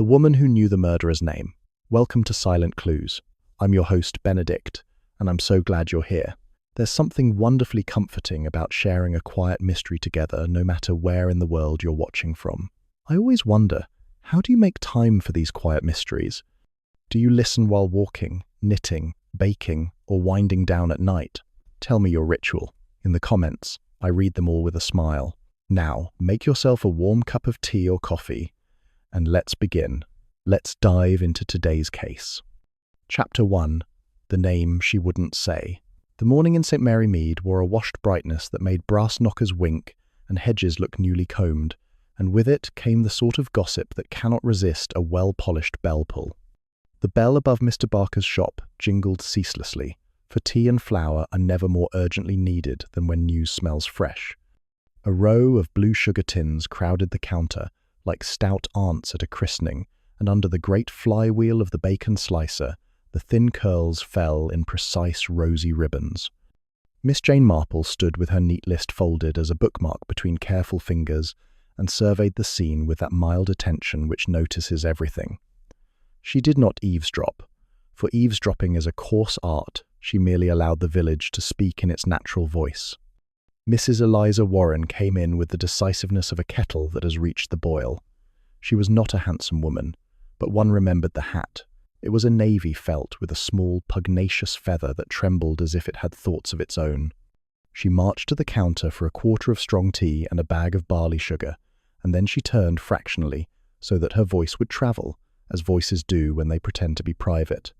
The woman who knew the murderer's name. Welcome to Silent Clues. I'm your host, Benedict, and I'm so glad you're here. There's something wonderfully comforting about sharing a quiet mystery together, no matter where in the world you're watching from. I always wonder, how do you make time for these quiet mysteries? Do you listen while walking, knitting, baking, or winding down at night? Tell me your ritual. In the comments, I read them all with a smile. Now, make yourself a warm cup of tea or coffee, and let's begin. Let's dive into today's case. Chapter 1. The Name She Wouldn't Say. The morning in St. Mary Mead wore a washed brightness that made brass knockers wink and hedges look newly combed, and with it came the sort of gossip that cannot resist a well-polished bell pull. The bell above Mr. Barker's shop jingled ceaselessly, for tea and flour are never more urgently needed than when news smells fresh. A row of blue sugar tins crowded the counter like stout aunts at a christening, and under the great flywheel of the bacon slicer, the thin curls fell in precise rosy ribbons. Miss Jane Marple stood with her neat list folded as a bookmark between careful fingers and surveyed the scene with that mild attention which notices everything. She did not eavesdrop, for eavesdropping is a coarse art. She merely allowed the village to speak in its natural voice. Mrs. Eliza Warren came in with the decisiveness of a kettle that has reached the boil. She was not a handsome woman, but one remembered the hat. It was a navy felt with a small, pugnacious feather that trembled as if it had thoughts of its own. She marched to the counter for a quarter of strong tea and a bag of barley sugar, and then she turned fractionally so that her voice would travel, as voices do when they pretend to be private.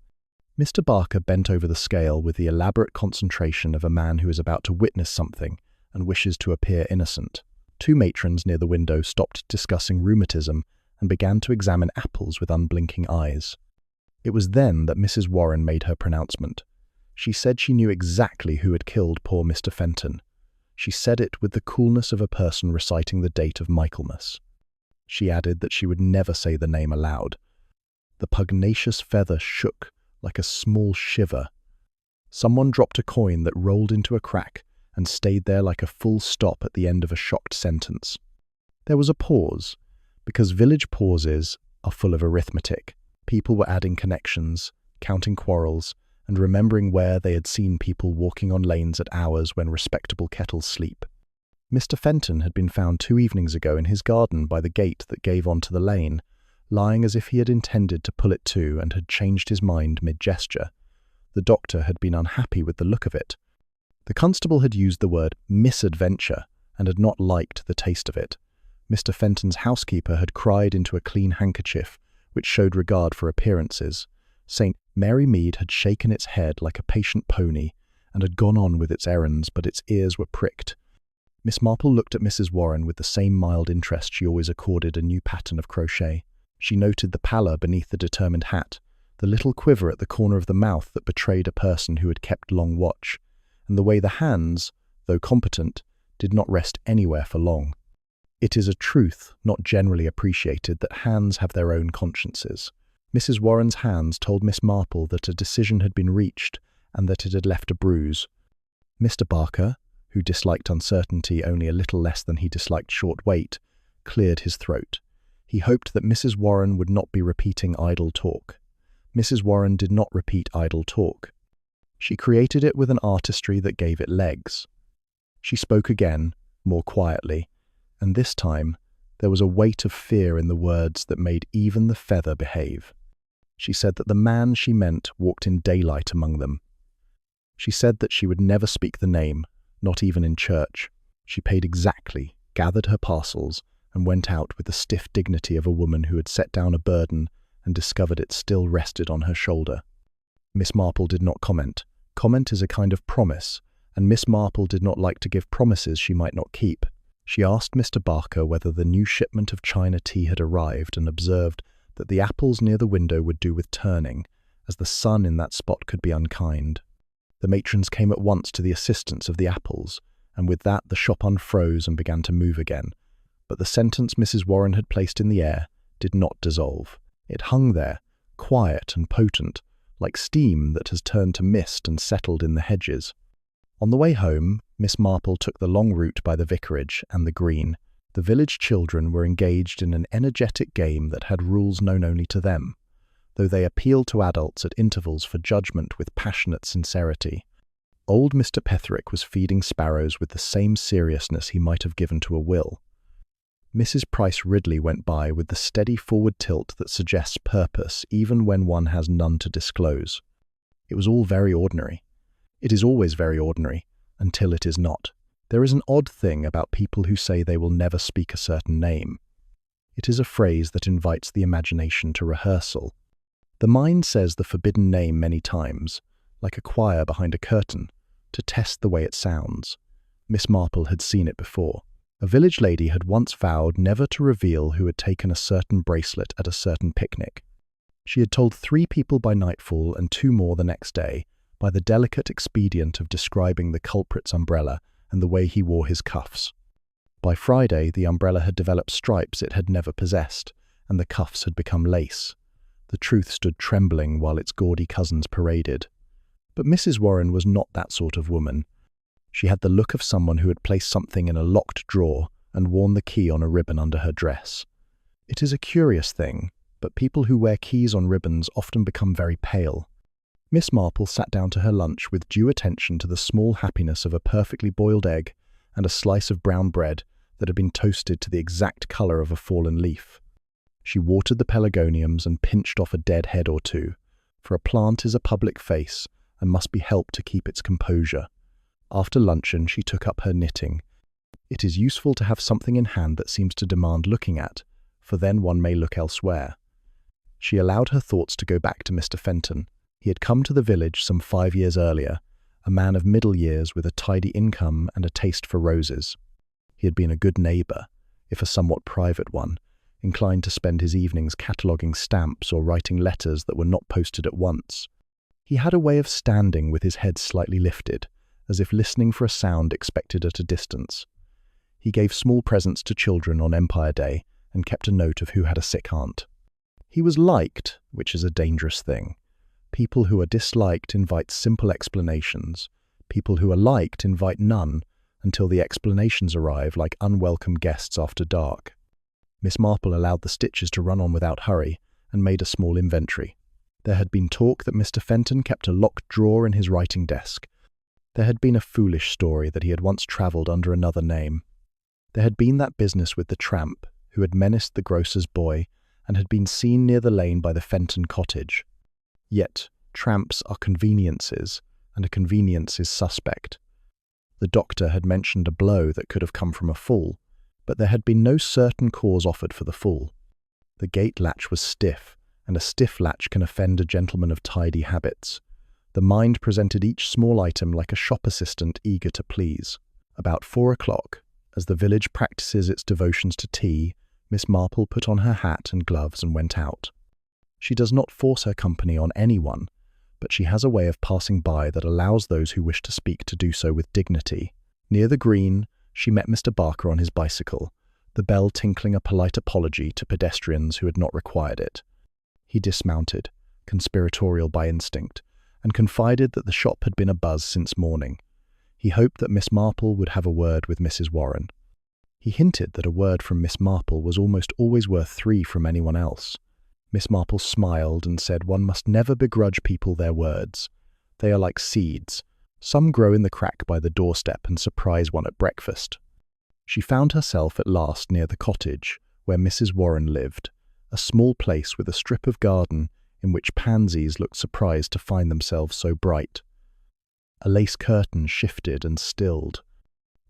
Mr. Barker bent over the scale with the elaborate concentration of a man who is about to witness something and wishes to appear innocent. Two matrons near the window stopped discussing rheumatism and began to examine apples with unblinking eyes. It was then that Mrs. Warren made her pronouncement. She said she knew exactly who had killed poor Mr. Fenton. She said it with the coolness of a person reciting the date of Michaelmas. She added that she would never say the name aloud. The pugnacious feather shook like a small shiver. Someone dropped a coin that rolled into a crack and stayed there like a full stop at the end of a shocked sentence. There was a pause, because village pauses are full of arithmetic. People were adding connections, counting quarrels, and remembering where they had seen people walking on lanes at hours when respectable kettles sleep. Mr. Fenton had been found 2 evenings ago in his garden by the gate that gave onto the lane, lying as if he had intended to pull it to and had changed his mind mid-gesture. The doctor had been unhappy with the look of it. The constable had used the word misadventure and had not liked the taste of it. Mr. Fenton's housekeeper had cried into a clean handkerchief, which showed regard for appearances. St. Mary Mead had shaken its head like a patient pony and had gone on with its errands, but its ears were pricked. Miss Marple looked at Mrs. Warren with the same mild interest she always accorded a new pattern of crochet. She noted the pallor beneath the determined hat, the little quiver at the corner of the mouth that betrayed a person who had kept long watch, and the way the hands, though competent, did not rest anywhere for long. It is a truth not generally appreciated that hands have their own consciences. Mrs. Warren's hands told Miss Marple that a decision had been reached and that it had left a bruise. Mr. Barker, who disliked uncertainty only a little less than he disliked short wait, cleared his throat. He hoped that Mrs. Warren would not be repeating idle talk. Mrs. Warren did not repeat idle talk. She created it with an artistry that gave it legs. She spoke again, more quietly, and this time there was a weight of fear in the words that made even the feather behave. She said that the man she meant walked in daylight among them. She said that she would never speak the name, not even in church. She paid exactly, gathered her parcels, and went out with the stiff dignity of a woman who had set down a burden and discovered it still rested on her shoulder. Miss Marple did not comment. Comment is a kind of promise, and Miss Marple did not like to give promises she might not keep. She asked Mr. Barker whether the new shipment of China tea had arrived and observed that the apples near the window would do with turning, as the sun in that spot could be unkind. The matrons came at once to the assistance of the apples, and with that the shop unfroze and began to move again. But the sentence Mrs. Warren had placed in the air did not dissolve. It hung there, quiet and potent, like steam that has turned to mist and settled in the hedges. On the way home, Miss Marple took the long route by the vicarage and the green. The village children were engaged in an energetic game that had rules known only to them, though they appealed to adults at intervals for judgment with passionate sincerity. Old Mr. Petherick was feeding sparrows with the same seriousness he might have given to a will. Mrs. Price Ridley went by with the steady forward tilt that suggests purpose even when one has none to disclose. It was all very ordinary. It is always very ordinary, until it is not. There is an odd thing about people who say they will never speak a certain name. It is a phrase that invites the imagination to rehearsal. The mind says the forbidden name many times, like a choir behind a curtain, to test the way it sounds. Miss Marple had seen it before. A village lady had once vowed never to reveal who had taken a certain bracelet at a certain picnic. She had told 3 people by nightfall and 2 more the next day, by the delicate expedient of describing the culprit's umbrella and the way he wore his cuffs. By Friday, the umbrella had developed stripes it had never possessed, and the cuffs had become lace. The truth stood trembling while its gaudy cousins paraded. But Mrs. Warren was not that sort of woman. She had the look of someone who had placed something in a locked drawer and worn the key on a ribbon under her dress. It is a curious thing, but people who wear keys on ribbons often become very pale. Miss Marple sat down to her lunch with due attention to the small happiness of a perfectly boiled egg and a slice of brown bread that had been toasted to the exact colour of a fallen leaf. She watered the pelargoniums and pinched off a dead head or 2, for a plant is a public face and must be helped to keep its composure. After luncheon, she took up her knitting. It is useful to have something in hand that seems to demand looking at, for then one may look elsewhere. She allowed her thoughts to go back to Mr. Fenton. He had come to the village some 5 years earlier, a man of middle years with a tidy income and a taste for roses. He had been a good neighbour, if a somewhat private one, inclined to spend his evenings cataloguing stamps or writing letters that were not posted at once. He had a way of standing with his head slightly lifted, as if listening for a sound expected at a distance. He gave small presents to children on Empire Day and kept a note of who had a sick aunt. He was liked, which is a dangerous thing. People who are disliked invite simple explanations. People who are liked invite none until the explanations arrive like unwelcome guests after dark. Miss Marple allowed the stitches to run on without hurry and made a small inventory. There had been talk that Mr. Fenton kept a locked drawer in his writing desk. There had been a foolish story that he had once travelled under another name. There had been that business with the tramp who had menaced the grocer's boy and had been seen near the lane by the Fenton cottage. Yet, tramps are conveniences, and a convenience is suspect. The doctor had mentioned a blow that could have come from a fall, but there had been no certain cause offered for the fall. The gate latch was stiff, and a stiff latch can offend a gentleman of tidy habits. The mind presented each small item like a shop assistant eager to please. About 4 o'clock, as the village practices its devotions to tea, Miss Marple put on her hat and gloves and went out. She does not force her company on anyone, but she has a way of passing by that allows those who wish to speak to do so with dignity. Near the green, she met Mr. Barker on his bicycle, the bell tinkling a polite apology to pedestrians who had not required it. He dismounted, conspiratorial by instinct, and confided that the shop had been abuzz since morning. He hoped that Miss Marple would have a word with Mrs. Warren. He hinted that a word from Miss Marple was almost always worth 3 from anyone else. Miss Marple smiled and said one must never begrudge people their words. They are like seeds. Some grow in the crack by the doorstep and surprise one at breakfast. She found herself at last near the cottage where Mrs. Warren lived, a small place with a strip of garden in which pansies looked surprised to find themselves so bright. A lace curtain shifted and stilled.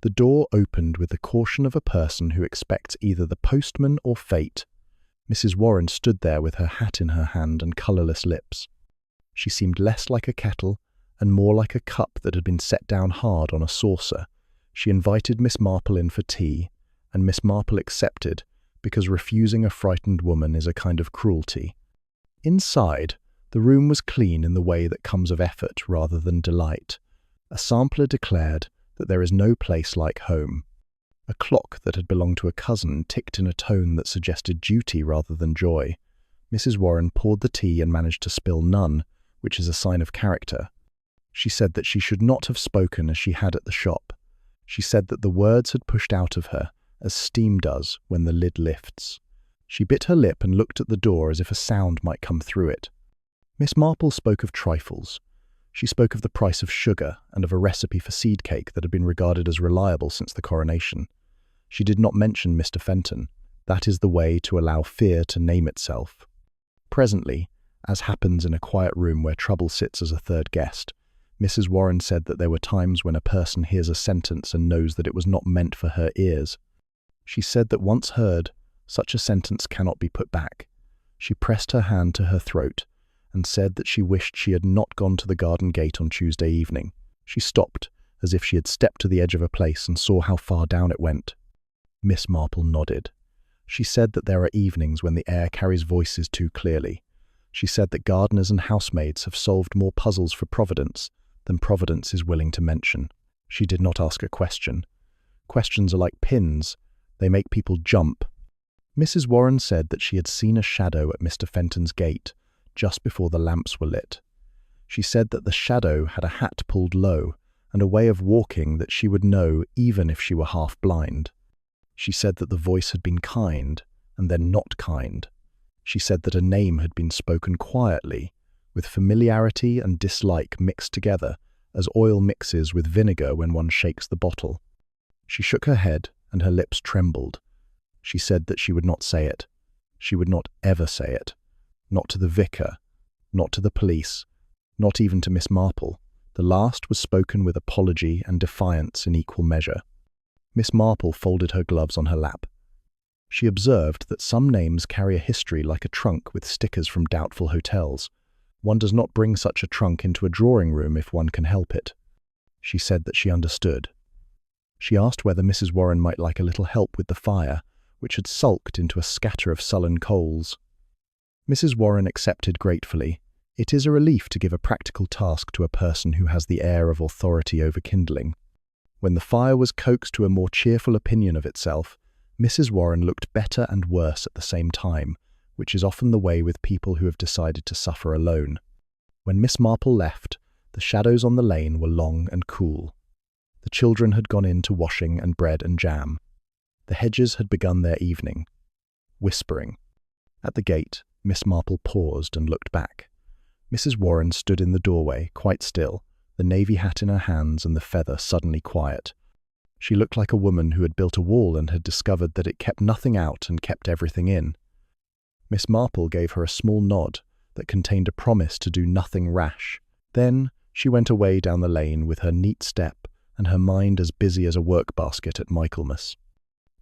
The door opened with the caution of a person who expects either the postman or fate. Mrs. Warren stood there with her hat in her hand and colourless lips. She seemed less like a kettle and more like a cup that had been set down hard on a saucer. She invited Miss Marple in for tea, and Miss Marple accepted, because refusing a frightened woman is a kind of cruelty. Inside, the room was clean in the way that comes of effort rather than delight. A sampler declared that there is no place like home. A clock that had belonged to a cousin ticked in a tone that suggested duty rather than joy. Mrs. Warren poured the tea and managed to spill none, which is a sign of character. She said that she should not have spoken as she had at the shop. She said that the words had pushed out of her, as steam does when the lid lifts. She bit her lip and looked at the door as if a sound might come through it. Miss Marple spoke of trifles. She spoke of the price of sugar and of a recipe for seed cake that had been regarded as reliable since the coronation. She did not mention Mr. Fenton. That is the way to allow fear to name itself. Presently, as happens in a quiet room where trouble sits as a third guest, Mrs. Warren said that there were times when a person hears a sentence and knows that it was not meant for her ears. She said that once heard, such a sentence cannot be put back. She pressed her hand to her throat and said that she wished she had not gone to the garden gate on Tuesday evening. She stopped, as if she had stepped to the edge of a place and saw how far down it went. Miss Marple nodded. She said that there are evenings when the air carries voices too clearly. She said that gardeners and housemaids have solved more puzzles for Providence than Providence is willing to mention. She did not ask a question. Questions are like pins. They make people jump. Mrs. Warren said that she had seen a shadow at Mr. Fenton's gate just before the lamps were lit. She said that the shadow had a hat pulled low and a way of walking that she would know even if she were half blind. She said that the voice had been kind and then not kind. She said that a name had been spoken quietly, with familiarity and dislike mixed together, as oil mixes with vinegar when one shakes the bottle. She shook her head, and her lips trembled. She said that she would not say it. She would not ever say it. Not to the vicar, not to the police, not even to Miss Marple. The last was spoken with apology and defiance in equal measure. Miss Marple folded her gloves on her lap. She observed that some names carry a history like a trunk with stickers from doubtful hotels. One does not bring such a trunk into a drawing room if one can help it. She said that she understood. She asked whether Mrs. Warren might like a little help with the fire, which had sulked into a scatter of sullen coals. Mrs. Warren accepted gratefully. It is a relief to give a practical task to a person who has the air of authority over kindling. When the fire was coaxed to a more cheerful opinion of itself, Mrs. Warren looked better and worse at the same time, which is often the way with people who have decided to suffer alone. When Miss Marple left, the shadows on the lane were long and cool. The children had gone in to washing and bread and jam. The hedges had begun their evening, whispering. At the gate, Miss Marple paused and looked back. Mrs. Warren stood in the doorway, quite still, the navy hat in her hands and the feather suddenly quiet. She looked like a woman who had built a wall and had discovered that it kept nothing out and kept everything in. Miss Marple gave her a small nod that contained a promise to do nothing rash. Then she went away down the lane with her neat step and her mind as busy as a work-basket at Michaelmas.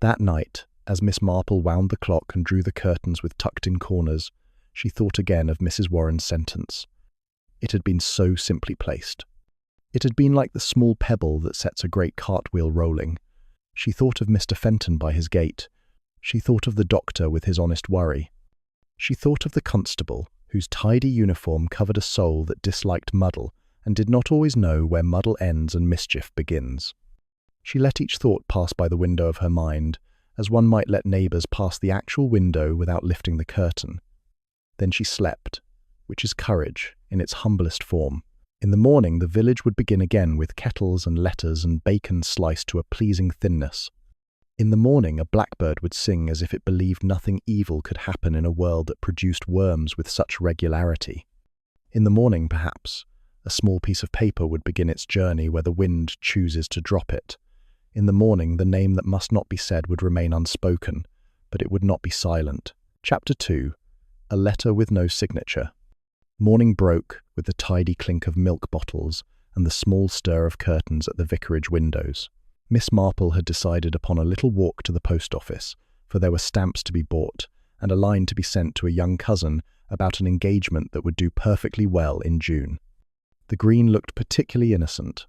That night, as Miss Marple wound the clock and drew the curtains with tucked-in corners, she thought again of Mrs. Warren's sentence. It had been so simply placed. It had been like the small pebble that sets a great cartwheel rolling. She thought of Mr. Fenton by his gate. She thought of the doctor with his honest worry. She thought of the constable, whose tidy uniform covered a soul that disliked muddle and did not always know where muddle ends and mischief begins. She let each thought pass by the window of her mind, as one might let neighbours pass the actual window without lifting the curtain. Then she slept, which is courage in its humblest form. In the morning the village would begin again with kettles and letters and bacon sliced to a pleasing thinness. In the morning a blackbird would sing as if it believed nothing evil could happen in a world that produced worms with such regularity. In the morning, perhaps, a small piece of paper would begin its journey where the wind chooses to drop it. In the morning the name that must not be said would remain unspoken, but it would not be silent. Chapter 2. A letter with no signature. Morning broke with the tidy clink of milk bottles and the small stir of curtains at the vicarage windows. Miss Marple had decided upon a little walk to the post office, for there were stamps to be bought and a line to be sent to a young cousin about an engagement that would do perfectly well in June. The green looked particularly innocent,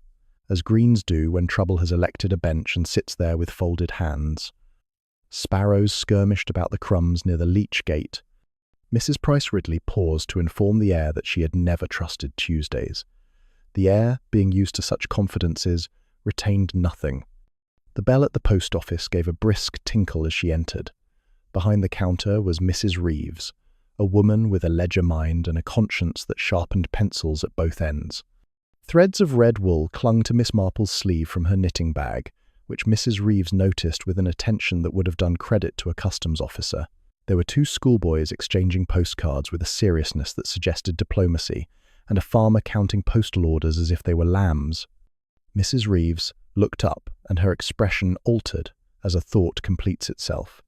as greens do when trouble has elected a bench and sits there with folded hands. Sparrows skirmished about the crumbs near the leach gate. Mrs. Price Ridley paused to inform the air that she had never trusted Tuesdays. The air, being used to such confidences, retained nothing. The bell at the post office gave a brisk tinkle as she entered. Behind the counter was Mrs. Reeves, a woman with a ledger mind and a conscience that sharpened pencils at both ends. Threads of red wool clung to Miss Marple's sleeve from her knitting bag, which Mrs. Reeves noticed with an attention that would have done credit to a customs officer. There were two schoolboys exchanging postcards with a seriousness that suggested diplomacy, and a farmer counting postal orders as if they were lambs. Mrs. Reeves looked up, and her expression altered as a thought completes itself.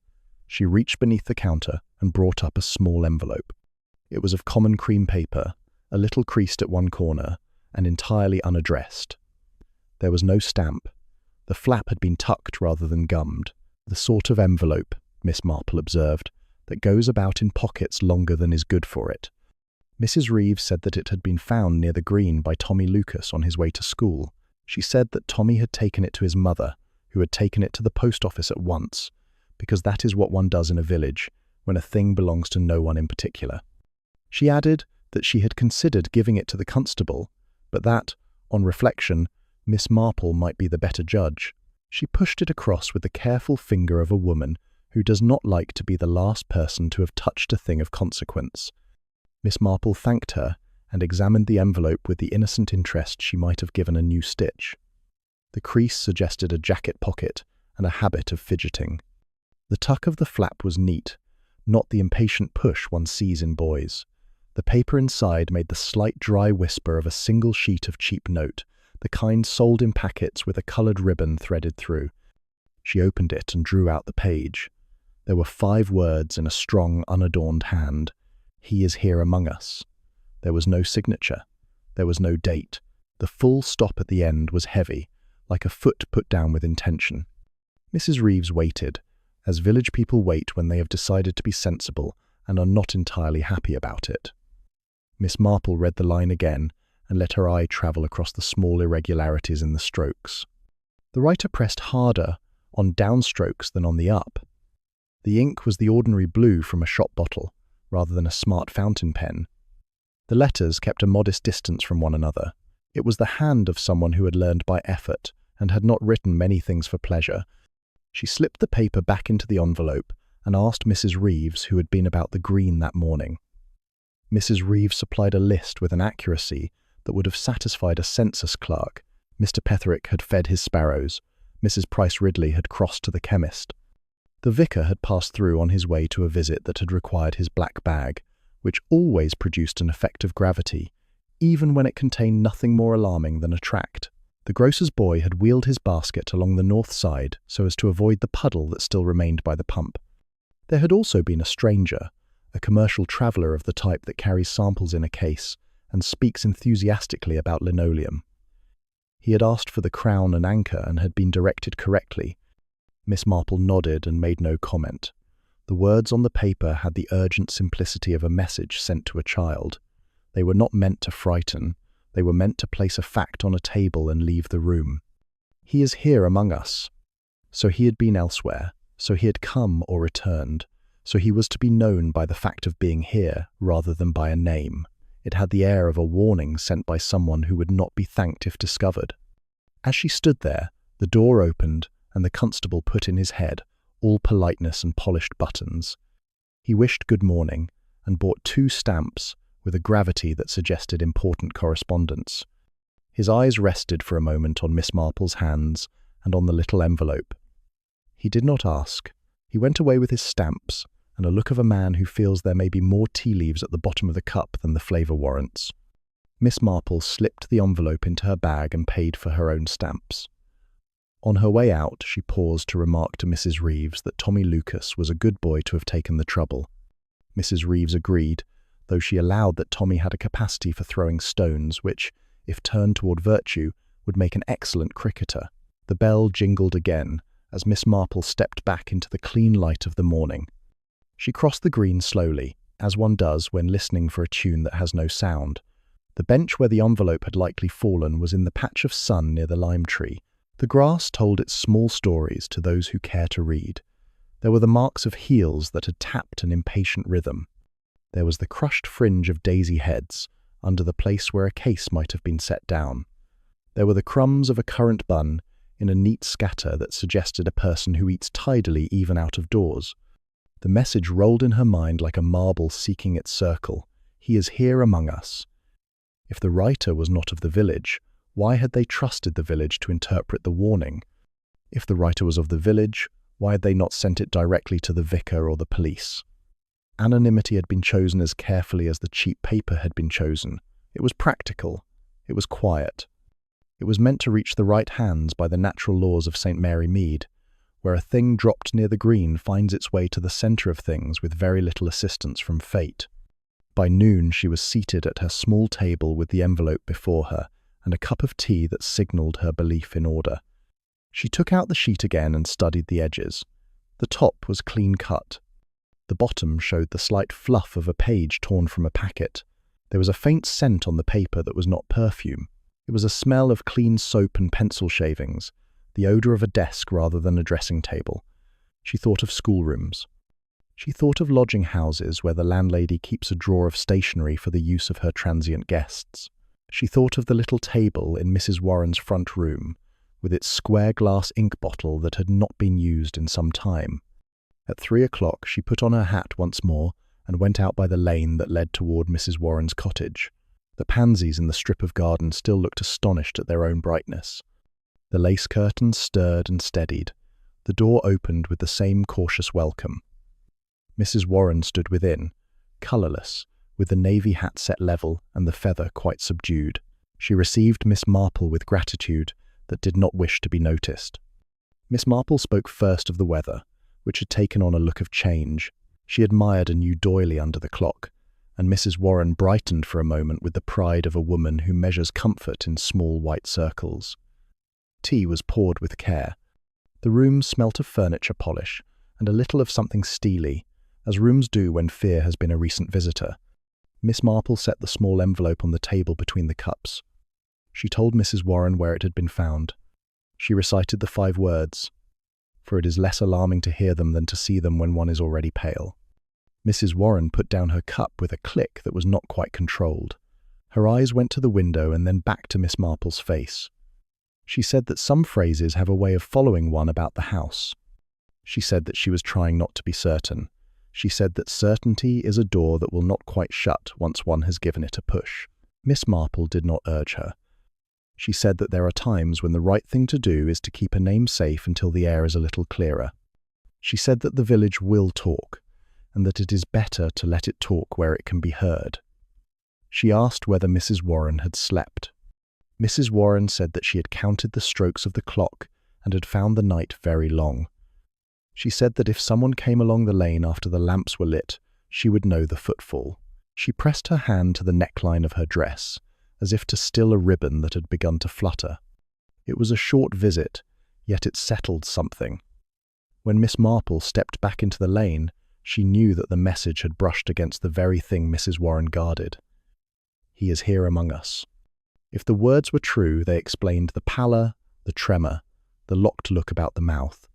She reached beneath the counter and brought up a small envelope. It was of common cream paper, a little creased at one corner, and entirely unaddressed. There was no stamp. The flap had been tucked rather than gummed. The sort of envelope, Miss Marple observed, that goes about in pockets longer than is good for it. Mrs. Reeves said that it had been found near the green by Tommy Lucas on his way to school. She said that Tommy had taken it to his mother, who had taken it to the post office at once, because that is what one does in a village when a thing belongs to no one in particular. She added that she had considered giving it to the constable, but that, on reflection, Miss Marple might be the better judge. She pushed it across with the careful finger of a woman who does not like to be the last person to have touched a thing of consequence. Miss Marple thanked her and examined the envelope with the innocent interest she might have given a new stitch. The crease suggested a jacket pocket and a habit of fidgeting. The tuck of the flap was neat, not the impatient push one sees in boys. The paper inside made the slight dry whisper of a single sheet of cheap note, the kind sold in packets with a coloured ribbon threaded through. She opened it and drew out the page. There were 5 words in a strong, unadorned hand. "He is here among us." There was no signature. There was no date. The full stop at the end was heavy, like a foot put down with intention. Mrs. Reeves waited, as village people wait when they have decided to be sensible and are not entirely happy about it. Miss Marple read the line again and let her eye travel across the small irregularities in the strokes. The writer pressed harder on downstrokes than on the up. The ink was the ordinary blue from a shop bottle, rather than a smart fountain pen. The letters kept a modest distance from one another. It was the hand of someone who had learned by effort and had not written many things for pleasure. She slipped the paper back into the envelope and asked Mrs. Reeves who had been about the green that morning. Mrs. Reeves supplied a list with an accuracy that would have satisfied a census clerk. Mr. Petherick had fed his sparrows. Mrs. Price Ridley had crossed to the chemist. The vicar had passed through on his way to a visit that had required his black bag, which always produced an effect of gravity, even when it contained nothing more alarming than a tract. The grocer's boy had wheeled his basket along the north side so as to avoid the puddle that still remained by the pump. There had also been a stranger, a commercial traveller of the type that carries samples in a case and speaks enthusiastically about linoleum. He had asked for the crown and anchor and had been directed correctly. Miss Marple nodded and made no comment. The words on the paper had the urgent simplicity of a message sent to a child. They were not meant to frighten. They were meant to place a fact on a table and leave the room. He is here among us. So he had been elsewhere. So he had come or returned. So he was to be known by the fact of being here rather than by a name. It had the air of a warning sent by someone who would not be thanked if discovered. As she stood there, the door opened and the constable put in his head, all politeness and polished buttons. He wished good morning and bought 2 stamps with a gravity that suggested important correspondence. His eyes rested for a moment on Miss Marple's hands and on the little envelope. He did not ask. He went away with his stamps and a look of a man who feels there may be more tea leaves at the bottom of the cup than the flavour warrants. Miss Marple slipped the envelope into her bag and paid for her own stamps. On her way out, she paused to remark to Mrs. Reeves that Tommy Lucas was a good boy to have taken the trouble. Mrs. Reeves agreed, though she allowed that Tommy had a capacity for throwing stones which, if turned toward virtue, would make an excellent cricketer. The bell jingled again as Miss Marple stepped back into the clean light of the morning. She crossed the green slowly, as one does when listening for a tune that has no sound. The bench where the envelope had likely fallen was in the patch of sun near the lime tree. The grass told its small stories to those who care to read. There were the marks of heels that had tapped an impatient rhythm. There was the crushed fringe of daisy heads under the place where a case might have been set down. There were the crumbs of a currant bun in a neat scatter that suggested a person who eats tidily even out of doors. The message rolled in her mind like a marble seeking its circle. He is here among us. If the writer was not of the village, why had they trusted the village to interpret the warning? If the writer was of the village, why had they not sent it directly to the vicar or the police? Anonymity had been chosen as carefully as the cheap paper had been chosen. It was practical. It was quiet. It was meant to reach the right hands by the natural laws of St. Mary Mead, where a thing dropped near the green finds its way to the centre of things with very little assistance from fate. By noon she was seated at her small table with the envelope before her and a cup of tea that signalled her belief in order. She took out the sheet again and studied the edges. The top was clean cut. The bottom showed the slight fluff of a page torn from a packet. There was a faint scent on the paper that was not perfume. It was a smell of clean soap and pencil shavings, the odour of a desk rather than a dressing table. She thought of schoolrooms. She thought of lodging houses where the landlady keeps a drawer of stationery for the use of her transient guests. She thought of the little table in Mrs. Warren's front room, with its square glass ink bottle that had not been used in some time. At 3 o'clock she put on her hat once more and went out by the lane that led toward Mrs. Warren's cottage. The pansies in the strip of garden still looked astonished at their own brightness. The lace curtains stirred and steadied. The door opened with the same cautious welcome. Mrs. Warren stood within, colourless, with the navy hat set level and the feather quite subdued. She received Miss Marple with gratitude that did not wish to be noticed. Miss Marple spoke first of the weather, which had taken on a look of change. She admired a new doily under the clock, and Mrs. Warren brightened for a moment with the pride of a woman who measures comfort in small white circles. Tea was poured with care. The room smelt of furniture polish and a little of something steely, as rooms do when fear has been a recent visitor. Miss Marple set the small envelope on the table between the cups. She told Mrs. Warren where it had been found. She recited the 5 words, for it is less alarming to hear them than to see them when one is already pale. Mrs. Warren put down her cup with a click that was not quite controlled. Her eyes went to the window and then back to Miss Marple's face. She said that some phrases have a way of following one about the house. She said that she was trying not to be certain. She said that certainty is a door that will not quite shut once one has given it a push. Miss Marple did not urge her. She said that there are times when the right thing to do is to keep a name safe until the air is a little clearer. She said that the village will talk, and that it is better to let it talk where it can be heard. She asked whether Mrs. Warren had slept. Mrs. Warren said that she had counted the strokes of the clock and had found the night very long. She said that if someone came along the lane after the lamps were lit, she would know the footfall. She pressed her hand to the neckline of her dress, as if to still a ribbon that had begun to flutter. It was a short visit, yet it settled something. When Miss Marple stepped back into the lane, she knew that the message had brushed against the very thing Mrs. Warren guarded. He is here among us. If the words were true, they explained the pallor, the tremor, the locked look about the mouth.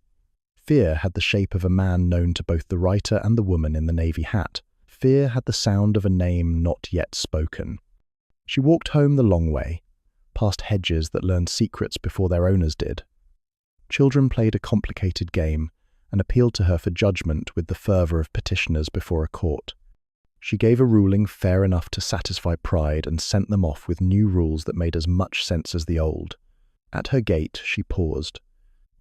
Fear had the shape of a man known to both the writer and the woman in the navy hat. Fear had the sound of a name not yet spoken. She walked home the long way, past hedges that learned secrets before their owners did. Children played a complicated game and appealed to her for judgment with the fervour of petitioners before a court. She gave a ruling fair enough to satisfy pride and sent them off with new rules that made as much sense as the old. At her gate she paused.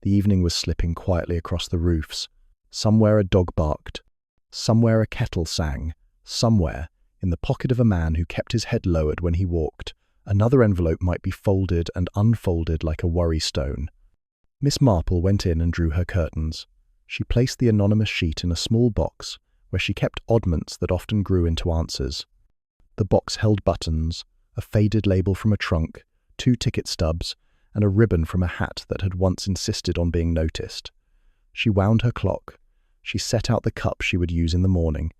The evening was slipping quietly across the roofs. Somewhere a dog barked. Somewhere a kettle sang. Somewhere, in the pocket of a man who kept his head lowered when he walked, another envelope might be folded and unfolded like a worry stone. Miss Marple went in and drew her curtains. She placed the anonymous sheet in a small box, where she kept oddments that often grew into answers. The box held buttons, a faded label from a trunk, 2 ticket stubs, and a ribbon from a hat that had once insisted on being noticed. She wound her clock. She set out the cup she would use in the morning.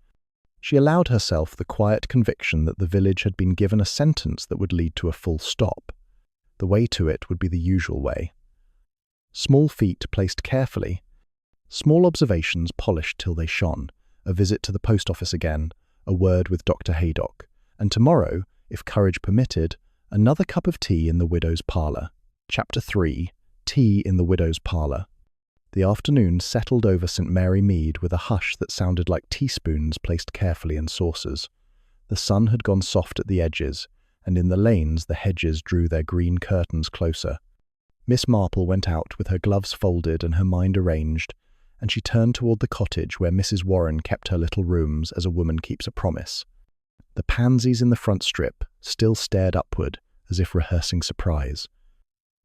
She allowed herself the quiet conviction that the village had been given a sentence that would lead to a full stop. The way to it would be the usual way. Small feet placed carefully, small observations polished till they shone, a visit to the post office again, a word with Dr. Haydock, and tomorrow, if courage permitted, another cup of tea in the widow's parlour. Chapter 3. Tea in the widow's parlour. The afternoon settled over St. Mary Mead with a hush that sounded like teaspoons placed carefully in saucers. The sun had gone soft at the edges, and in the lanes the hedges drew their green curtains closer. Miss Marple went out with her gloves folded and her mind arranged, and she turned toward the cottage where Mrs. Warren kept her little rooms as a woman keeps a promise. The pansies in the front strip still stared upward as if rehearsing surprise.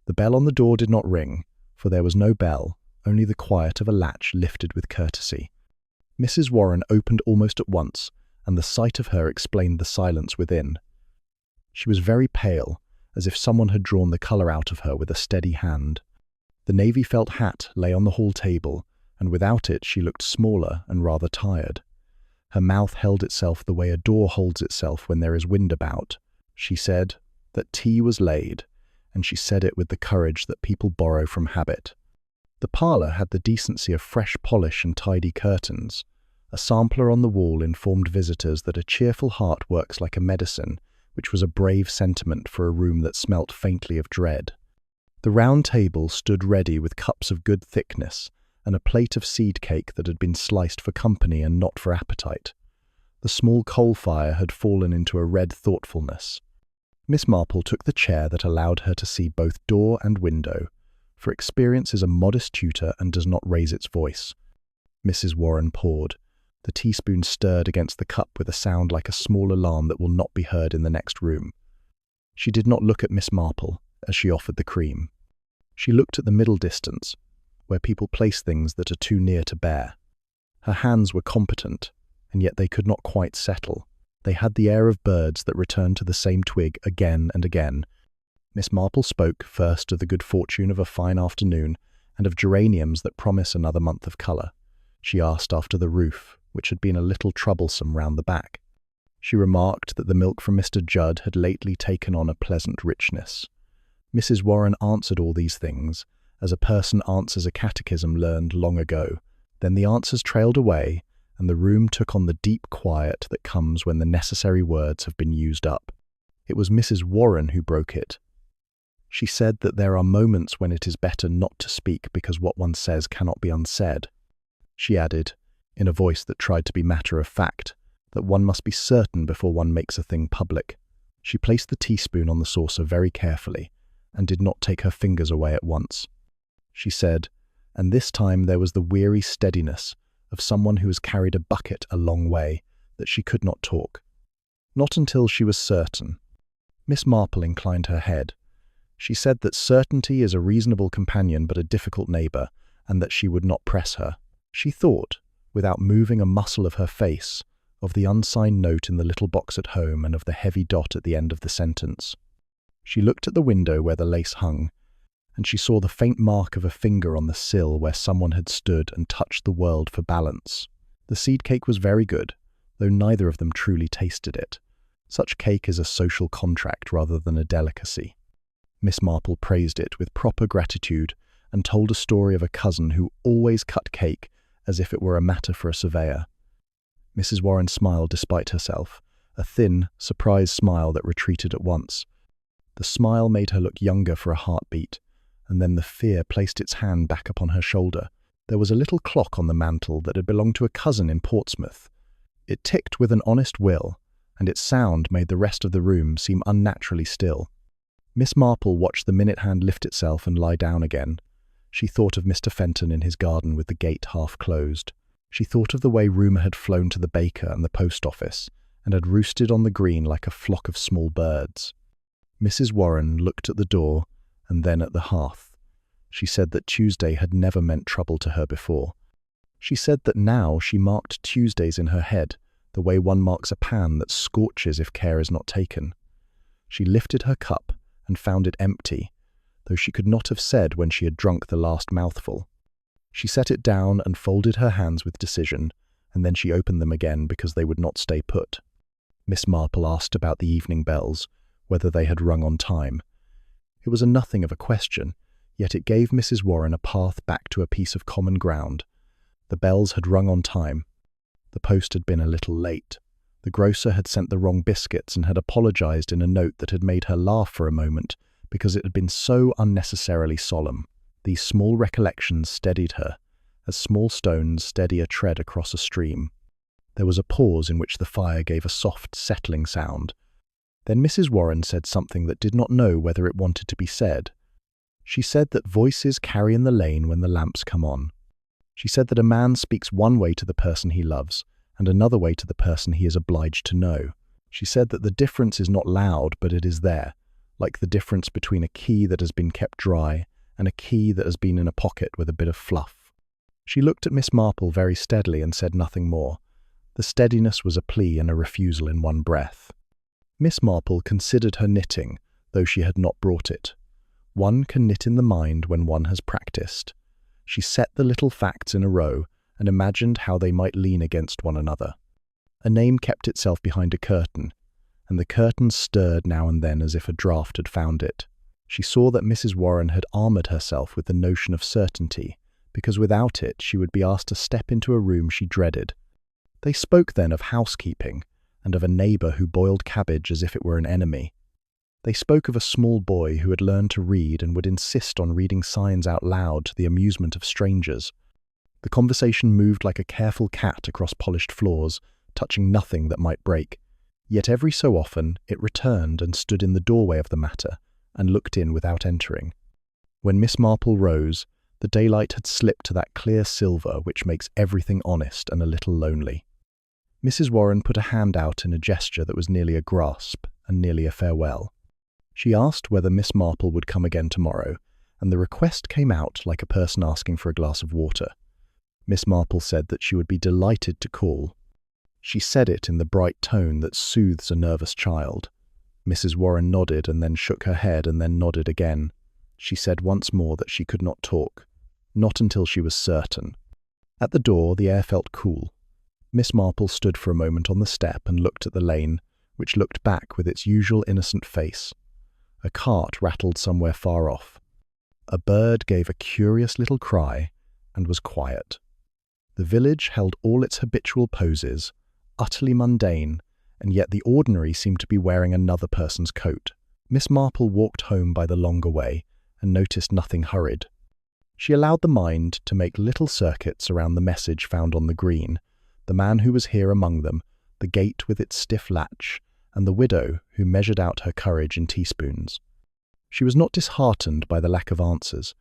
The bell on the door did not ring, for there was no bell, only the quiet of a latch lifted with courtesy. Mrs. Warren opened almost at once, and the sight of her explained the silence within. She was very pale, as if someone had drawn the colour out of her with a steady hand. The navy felt hat lay on the hall table, and without it she looked smaller and rather tired. Her mouth held itself the way a door holds itself when there is wind about. She said that tea was laid, and she said it with the courage that people borrow from habit. The parlour had the decency of fresh polish and tidy curtains. A sampler on the wall informed visitors that a cheerful heart works like a medicine, which was a brave sentiment for a room that smelt faintly of dread. The round table stood ready with cups of good thickness, and a plate of seed cake that had been sliced for company and not for appetite. The small coal fire had fallen into a red thoughtfulness. Miss Marple took the chair that allowed her to see both door and window, for experience is a modest tutor and does not raise its voice. Mrs. Warren poured. The teaspoon stirred against the cup with a sound like a small alarm that will not be heard in the next room. She did not look at Miss Marple as she offered the cream. She looked at the middle distance, where people place things that are too near to bear. Her hands were competent, and yet they could not quite settle. They had the air of birds that return to the same twig again and again. Miss Marple spoke first of the good fortune of a fine afternoon and of geraniums that promise another month of colour. She asked after the roof, which had been a little troublesome round the back. She remarked that the milk from Mr. Judd had lately taken on a pleasant richness. Mrs. Warren answered all these things, as a person answers a catechism learned long ago. Then the answers trailed away, and the room took on the deep quiet that comes when the necessary words have been used up. It was Mrs. Warren who broke it. She said that there are moments when it is better not to speak because what one says cannot be unsaid. She added, in a voice that tried to be matter-of-fact, that one must be certain before one makes a thing public. She placed the teaspoon on the saucer very carefully, and did not take her fingers away at once. She said, and this time there was the weary steadiness of someone who has carried a bucket a long way, that she could not talk. Not until she was certain. Miss Marple inclined her head. She said that certainty is a reasonable companion but a difficult neighbour, and that she would not press her. She thought, without moving a muscle of her face, of the unsigned note in the little box at home and of the heavy dot at the end of the sentence. She looked at the window where the lace hung, and she saw the faint mark of a finger on the sill where someone had stood and touched the world for balance. The seed cake was very good, though neither of them truly tasted it. Such cake is a social contract rather than a delicacy. Miss Marple praised it with proper gratitude and told a story of a cousin who always cut cake as if it were a matter for a surveyor. Mrs. Warren smiled despite herself, a thin, surprised smile that retreated at once. The smile made her look younger for a heartbeat, and then the fear placed its hand back upon her shoulder. There was a little clock on the mantel that had belonged to a cousin in Portsmouth. It ticked with an honest will, and its sound made the rest of the room seem unnaturally still. Miss Marple watched the minute hand lift itself and lie down again. She thought of Mr. Fenton in his garden with the gate half closed. She thought of the way rumour had flown to the baker and the post office, and had roosted on the green like a flock of small birds. Mrs. Warren looked at the door, and then at the hearth. She said that Tuesday had never meant trouble to her before. She said that now she marked Tuesdays in her head, the way one marks a pan that scorches if care is not taken. She lifted her cup and found it empty, though she could not have said when she had drunk the last mouthful. She set it down and folded her hands with decision, and then she opened them again because they would not stay put. Miss Marple asked about the evening bells, whether they had rung on time. It was a nothing of a question, yet it gave Mrs. Warren a path back to a piece of common ground. The bells had rung on time. The post had been a little late. The grocer had sent the wrong biscuits and had apologized in a note that had made her laugh for a moment because it had been so unnecessarily solemn. These small recollections steadied her, as small stones steady a tread across a stream. There was a pause in which the fire gave a soft, settling sound. Then Mrs. Warren said something that did not know whether it wanted to be said. She said that voices carry in the lane when the lamps come on. She said that a man speaks one way to the person he loves and another way to the person he is obliged to know. She said that the difference is not loud, but it is there, like the difference between a key that has been kept dry and a key that has been in a pocket with a bit of fluff. She looked at Miss Marple very steadily and said nothing more. The steadiness was a plea and a refusal in one breath. Miss Marple considered her knitting, though she had not brought it. One can knit in the mind when one has practiced. She set the little facts in a row and imagined how they might lean against one another. A name kept itself behind a curtain, and the curtain stirred now and then as if a draught had found it. She saw that Mrs. Warren had armoured herself with the notion of certainty, because without it she would be asked to step into a room she dreaded. They spoke then of housekeeping, and of a neighbour who boiled cabbage as if it were an enemy. They spoke of a small boy who had learned to read and would insist on reading signs out loud to the amusement of strangers. The conversation moved like a careful cat across polished floors, touching nothing that might break. Yet every so often it returned and stood in the doorway of the matter, and looked in without entering. When Miss Marple rose, the daylight had slipped to that clear silver which makes everything honest and a little lonely. Mrs. Warren put a hand out in a gesture that was nearly a grasp and nearly a farewell. She asked whether Miss Marple would come again tomorrow, and the request came out like a person asking for a glass of water. Miss Marple said that she would be delighted to call. She said it in the bright tone that soothes a nervous child. Mrs. Warren nodded and then shook her head and then nodded again. She said once more that she could not talk, not until she was certain. At the door the air felt cool. Miss Marple stood for a moment on the step and looked at the lane, which looked back with its usual innocent face. A cart rattled somewhere far off. A bird gave a curious little cry and was quiet. The village held all its habitual poses, utterly mundane, and yet the ordinary seemed to be wearing another person's coat. Miss Marple walked home by the longer way and noticed nothing hurried. She allowed the mind to make little circuits around the message found on the green, the man who was here among them, the gate with its stiff latch, and the widow who measured out her courage in teaspoons. She was not disheartened by the lack of answers.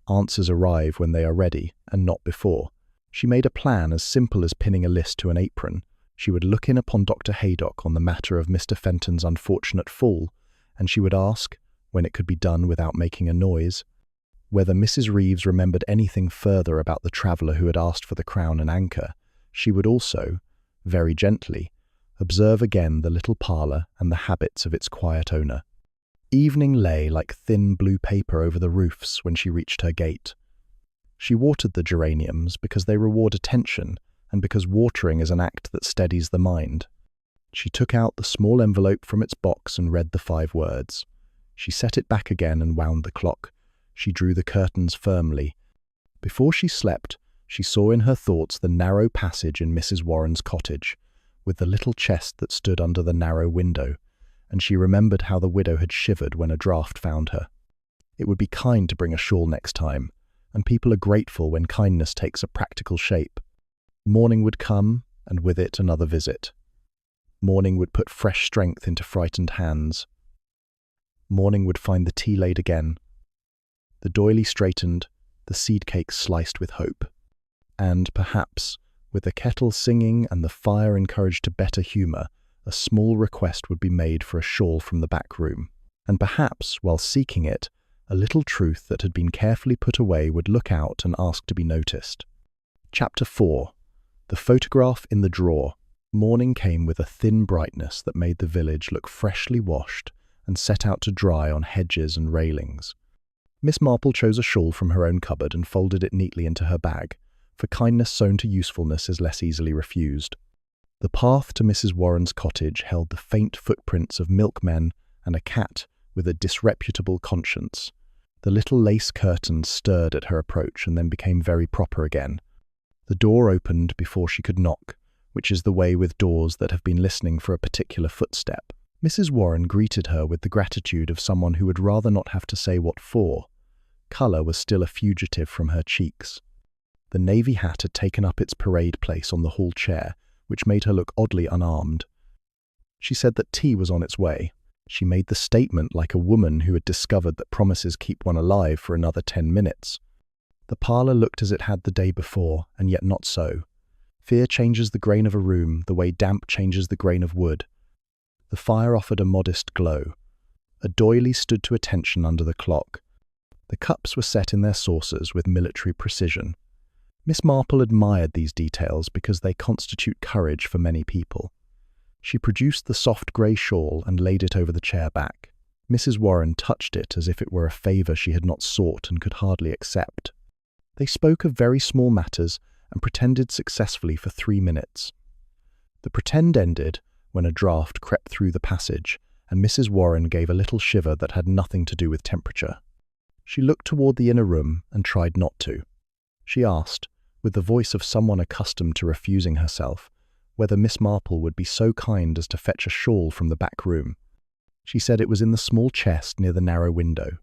Answers arrive when they are ready, and not before. She made a plan as simple as pinning a list to an apron. She would look in upon Dr. Haydock on the matter of Mr. Fenton's unfortunate fall, and she would ask, when it could be done without making a noise, whether Mrs. Reeves remembered anything further about the traveller who had asked for the Crown and Anchor. She would also, very gently, observe again the little parlour and the habits of its quiet owner. Evening lay like thin blue paper over the roofs when she reached her gate. She watered the geraniums because they reward attention and because watering is an act that steadies the mind. She took out the small envelope from its box and read the 5 words. She set it back again and wound the clock. She drew the curtains firmly. Before she slept, she saw in her thoughts the narrow passage in Mrs. Warren's cottage, with the little chest that stood under the narrow window, and she remembered how the widow had shivered when a draught found her. It would be kind to bring a shawl next time, and people are grateful when kindness takes a practical shape. Morning would come, and with it another visit. Morning would put fresh strength into frightened hands. Morning would find the tea laid again, the doily straightened, the seed cakes sliced with hope. And, perhaps, with the kettle singing and the fire encouraged to better humour, a small request would be made for a shawl from the back room. And perhaps, while seeking it, a little truth that had been carefully put away would look out and ask to be noticed. Chapter 4. The Photograph in the Drawer. Morning came with a thin brightness that made the village look freshly washed and set out to dry on hedges and railings. Miss Marple chose a shawl from her own cupboard and folded it neatly into her bag, for kindness sown to usefulness is less easily refused. The path to Mrs. Warren's cottage held the faint footprints of milkmen and a cat with a disreputable conscience. The little lace curtains stirred at her approach and then became very proper again. The door opened before she could knock, which is the way with doors that have been listening for a particular footstep. Mrs. Warren greeted her with the gratitude of someone who would rather not have to say what for. Colour was still a fugitive from her cheeks. The navy hat had taken up its parade place on the hall chair, which made her look oddly unarmed. She said that tea was on its way. She made the statement like a woman who had discovered that promises keep one alive for another 10 minutes. The parlor looked as it had the day before, and yet not so. Fear changes the grain of a room the way damp changes the grain of wood. The fire offered a modest glow. A doily stood to attention under the clock. The cups were set in their saucers with military precision. Miss Marple admired these details because they constitute courage for many people. She produced the soft grey shawl and laid it over the chair back. Mrs. Warren touched it as if it were a favour she had not sought and could hardly accept. They spoke of very small matters and pretended successfully for 3 minutes. The pretend ended when a draught crept through the passage, and Mrs. Warren gave a little shiver that had nothing to do with temperature. She looked toward the inner room and tried not to. She asked, with the voice of someone accustomed to refusing herself, whether Miss Marple would be so kind as to fetch a shawl from the back room. She said it was in the small chest near the narrow window.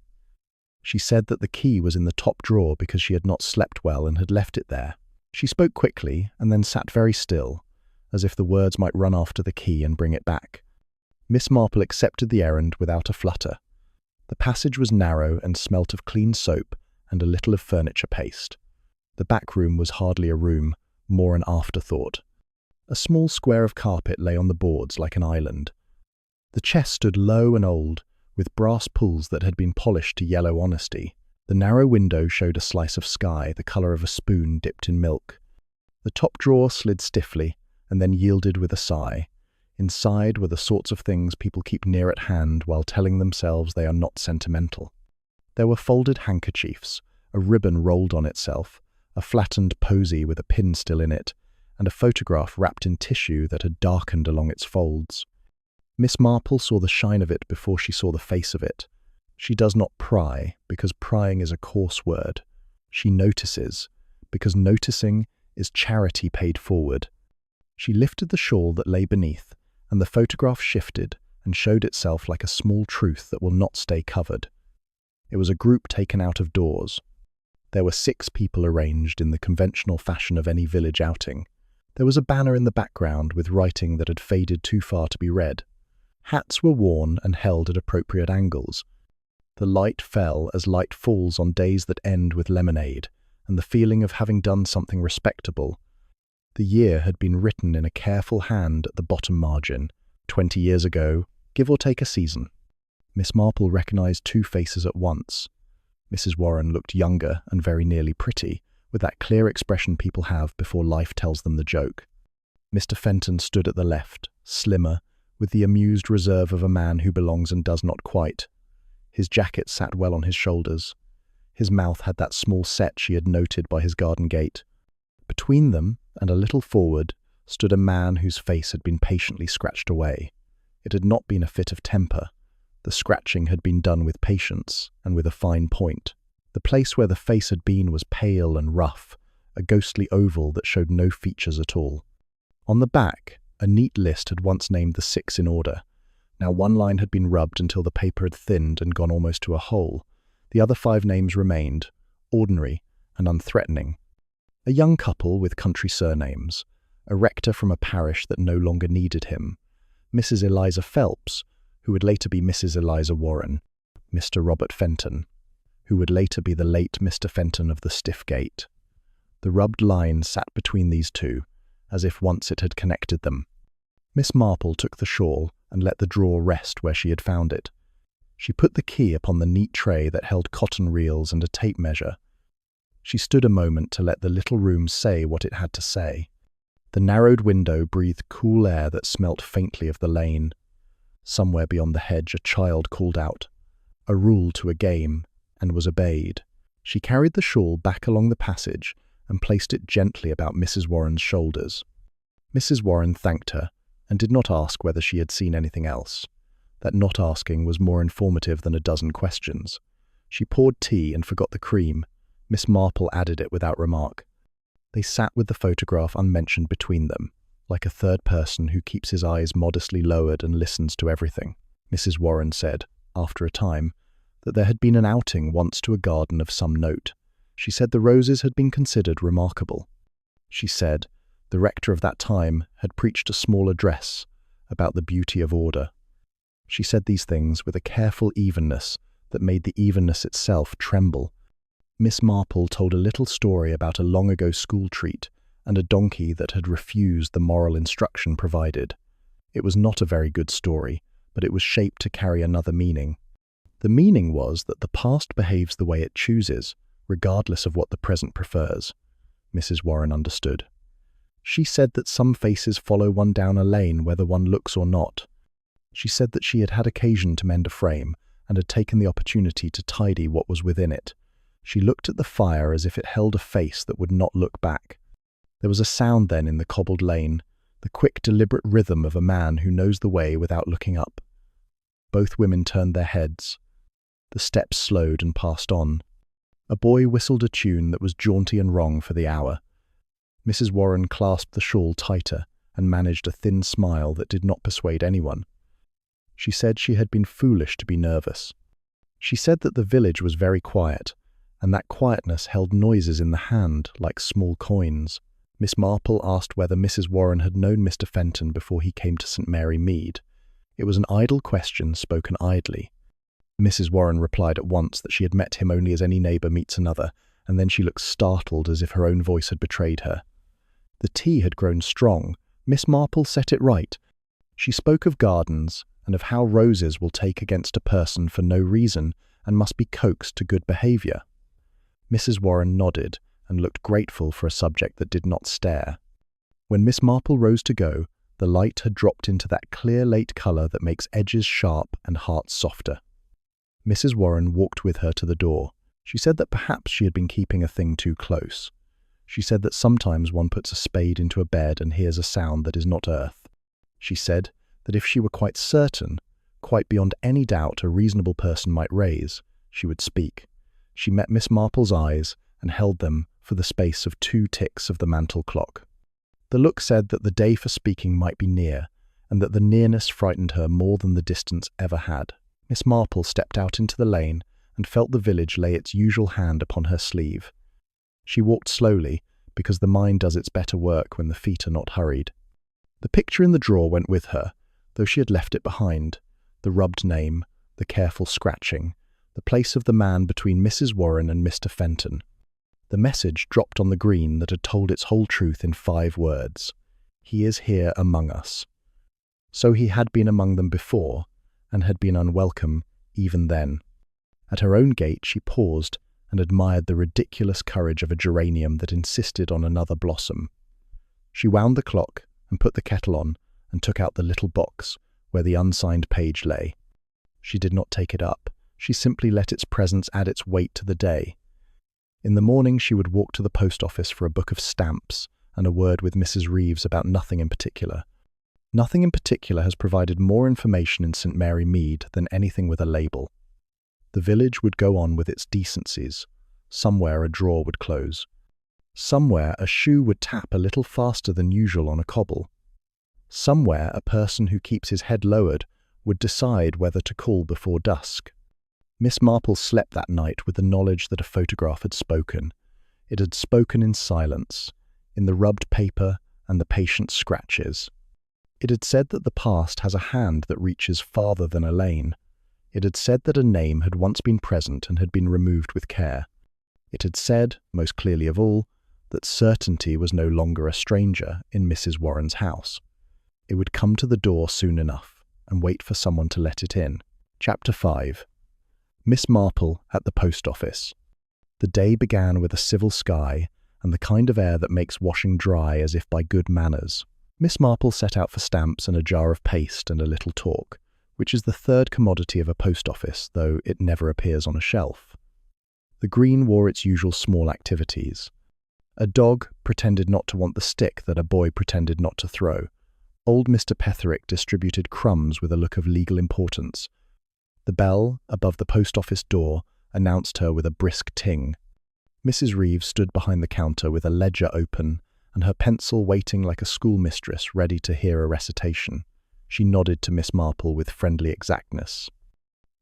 She said that the key was in the top drawer because she had not slept well and had left it there. She spoke quickly and then sat very still, as if the words might run after the key and bring it back. Miss Marple accepted the errand without a flutter. The passage was narrow and smelt of clean soap and a little of furniture paste. The back room was hardly a room, more an afterthought. A small square of carpet lay on the boards like an island. The chest stood low and old, with brass pulls that had been polished to yellow honesty. The narrow window showed a slice of sky the colour of a spoon dipped in milk. The top drawer slid stiffly and then yielded with a sigh. Inside were the sorts of things people keep near at hand while telling themselves they are not sentimental. There were folded handkerchiefs, a ribbon rolled on itself, a flattened posy with a pin still in it, and a photograph wrapped in tissue that had darkened along its folds. Miss Marple saw the shine of it before she saw the face of it. She does not pry, because prying is a coarse word. She notices, because noticing is charity paid forward. She lifted the shawl that lay beneath, and the photograph shifted and showed itself like a small truth that will not stay covered. It was a group taken out of doors. There were 6 people arranged in the conventional fashion of any village outing. There was a banner in the background with writing that had faded too far to be read. Hats were worn and held at appropriate angles. The light fell as light falls on days that end with lemonade, and the feeling of having done something respectable. The year had been written in a careful hand at the bottom margin, 20 years ago, give or take a season. Miss Marple recognized 2 faces at once. Mrs. Warren looked younger and very nearly pretty, with that clear expression people have before life tells them the joke. Mr. Fenton stood at the left, slimmer, with the amused reserve of a man who belongs and does not quite. His jacket sat well on his shoulders. His mouth had that small set she had noted by his garden gate. Between them, and a little forward, stood a man whose face had been patiently scratched away. It had not been a fit of temper. The scratching had been done with patience and with a fine point. The place where the face had been was pale and rough, a ghostly oval that showed no features at all. On the back, a neat list had once named the 6 in order. Now one line had been rubbed until the paper had thinned and gone almost to a hole. The other 5 names remained, ordinary and unthreatening. A young couple with country surnames, a rector from a parish that no longer needed him, Mrs. Eliza Phelps, who would later be Mrs. Eliza Warren, Mr. Robert Fenton, who would later be the late Mr. Fenton of the Stiff Gate. The rubbed line sat between these 2, as if once it had connected them. Miss Marple took the shawl and let the drawer rest where she had found it. She put the key upon the neat tray that held cotton reels and a tape measure. She stood a moment to let the little room say what it had to say. The narrowed window breathed cool air that smelt faintly of the lane. Somewhere beyond the hedge a child called out, a rule to a game, and was obeyed. She carried the shawl back along the passage and placed it gently about Mrs. Warren's shoulders. Mrs. Warren thanked her and did not ask whether she had seen anything else. That not asking was more informative than a dozen questions. She poured tea and forgot the cream. Miss Marple added it without remark. They sat with the photograph unmentioned between them, like a third person who keeps his eyes modestly lowered and listens to everything. Mrs. Warren said, after a time, that there had been an outing once to a garden of some note. She said the roses had been considered remarkable. She said the rector of that time had preached a small address about the beauty of order. She said these things with a careful evenness that made the evenness itself tremble. Miss Marple told a little story about a long-ago school treat and a donkey that had refused the moral instruction provided. It was not a very good story, but it was shaped to carry another meaning. The meaning was that the past behaves the way it chooses, regardless of what the present prefers. Mrs. Warren understood. She said that some faces follow one down a lane whether one looks or not. She said that she had had occasion to mend a frame and had taken the opportunity to tidy what was within it. She looked at the fire as if it held a face that would not look back. There was a sound then in the cobbled lane, the quick, deliberate rhythm of a man who knows the way without looking up. Both women turned their heads. The steps slowed and passed on. A boy whistled a tune that was jaunty and wrong for the hour. Mrs. Warren clasped the shawl tighter and managed a thin smile that did not persuade anyone. She said she had been foolish to be nervous. She said that the village was very quiet, and that quietness held noises in the hand like small coins. Miss Marple asked whether Mrs. Warren had known Mr. Fenton before he came to St. Mary Mead. It was an idle question spoken idly. Mrs. Warren replied at once that she had met him only as any neighbour meets another, and then she looked startled as if her own voice had betrayed her. The tea had grown strong. Miss Marple set it right. She spoke of gardens and of how roses will take against a person for no reason and must be coaxed to good behaviour. Mrs. Warren nodded and looked grateful for a subject that did not stare. When Miss Marple rose to go, the light had dropped into that clear late colour that makes edges sharp and hearts softer. Mrs. Warren walked with her to the door. She said that perhaps she had been keeping a thing too close. She said that sometimes one puts a spade into a bed and hears a sound that is not earth. She said that if she were quite certain, quite beyond any doubt a reasonable person might raise, she would speak. She met Miss Marple's eyes and held them for the space of 2 ticks of the mantel clock. The look said that the day for speaking might be near, and that the nearness frightened her more than the distance ever had. Miss Marple stepped out into the lane and felt the village lay its usual hand upon her sleeve. She walked slowly, because the mind does its better work when the feet are not hurried. The picture in the drawer went with her, though she had left it behind. The rubbed name, the careful scratching, the place of the man between Mrs. Warren and Mr. Fenton. The message dropped on the green that had told its whole truth in 5 words. He is here among us. So he had been among them before, and had been unwelcome even then. At her own gate she paused and admired the ridiculous courage of a geranium that insisted on another blossom. She wound the clock and put the kettle on and took out the little box where the unsigned page lay. She did not take it up. She simply let its presence add its weight to the day. In the morning she would walk to the post office for a book of stamps and a word with Mrs. Reeves about nothing in particular. Nothing in particular has provided more information in St. Mary Mead than anything with a label. The village would go on with its decencies. Somewhere a drawer would close. Somewhere a shoe would tap a little faster than usual on a cobble. Somewhere a person who keeps his head lowered would decide whether to call before dusk. Miss Marple slept that night with the knowledge that a photograph had spoken. It had spoken in silence, in the rubbed paper and the patient scratches. It had said that the past has a hand that reaches farther than a lane. It had said that a name had once been present and had been removed with care. It had said, most clearly of all, that certainty was no longer a stranger in Mrs. Warren's house. It would come to the door soon enough and wait for someone to let it in. Chapter 5. Miss Marple at the post office. The day began with a civil sky and the kind of air that makes washing dry as if by good manners. Miss Marple set out for stamps and a jar of paste and a little talk, which is the third commodity of a post office, though it never appears on a shelf. The green wore its usual small activities. A dog pretended not to want the stick that a boy pretended not to throw. Old Mr. Petherick distributed crumbs with a look of legal importance. The bell above the post office door announced her with a brisk ting. Mrs. Reeves stood behind the counter with a ledger open and her pencil waiting like a schoolmistress ready to hear a recitation. She nodded to Miss Marple with friendly exactness.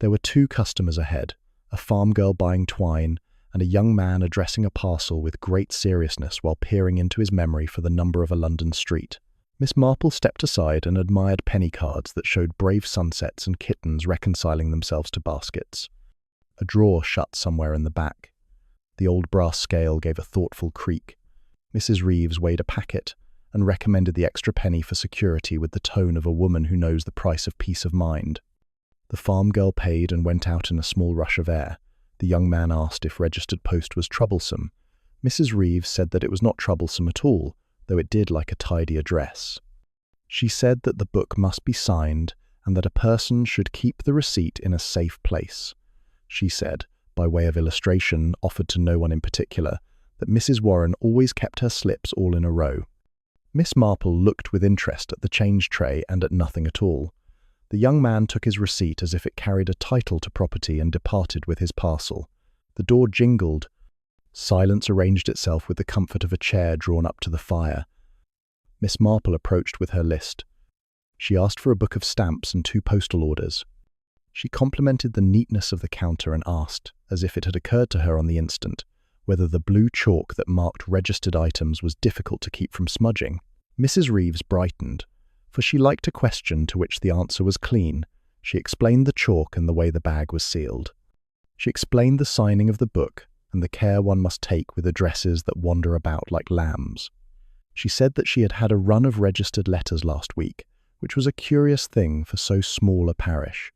There were 2 customers ahead, a farm girl buying twine and a young man addressing a parcel with great seriousness while peering into his memory for the number of a London street. Miss Marple stepped aside and admired penny cards that showed brave sunsets and kittens reconciling themselves to baskets. A drawer shut somewhere in the back. The old brass scale gave a thoughtful creak. Mrs. Reeves weighed a packet and recommended the extra penny for security with the tone of a woman who knows the price of peace of mind. The farm girl paid and went out in a small rush of air. The young man asked if registered post was troublesome. Mrs. Reeves said that it was not troublesome at all, though it did like a tidy address. She said that the book must be signed and that a person should keep the receipt in a safe place. She said, by way of illustration, offered to no one in particular, that Mrs. Warren always kept her slips all in a row. Miss Marple looked with interest at the change tray and at nothing at all. The young man took his receipt as if it carried a title to property and departed with his parcel. The door jingled. Silence arranged itself with the comfort of a chair drawn up to the fire. Miss Marple approached with her list. She asked for a book of stamps and 2 postal orders. She complimented the neatness of the counter and asked, as if it had occurred to her on the instant, whether the blue chalk that marked registered items was difficult to keep from smudging. Mrs. Reeves brightened, for she liked a question to which the answer was clean. She explained the chalk and the way the bag was sealed. She explained the signing of the book and the care one must take with addresses that wander about like lambs. She said that she had had a run of registered letters last week, which was a curious thing for so small a parish.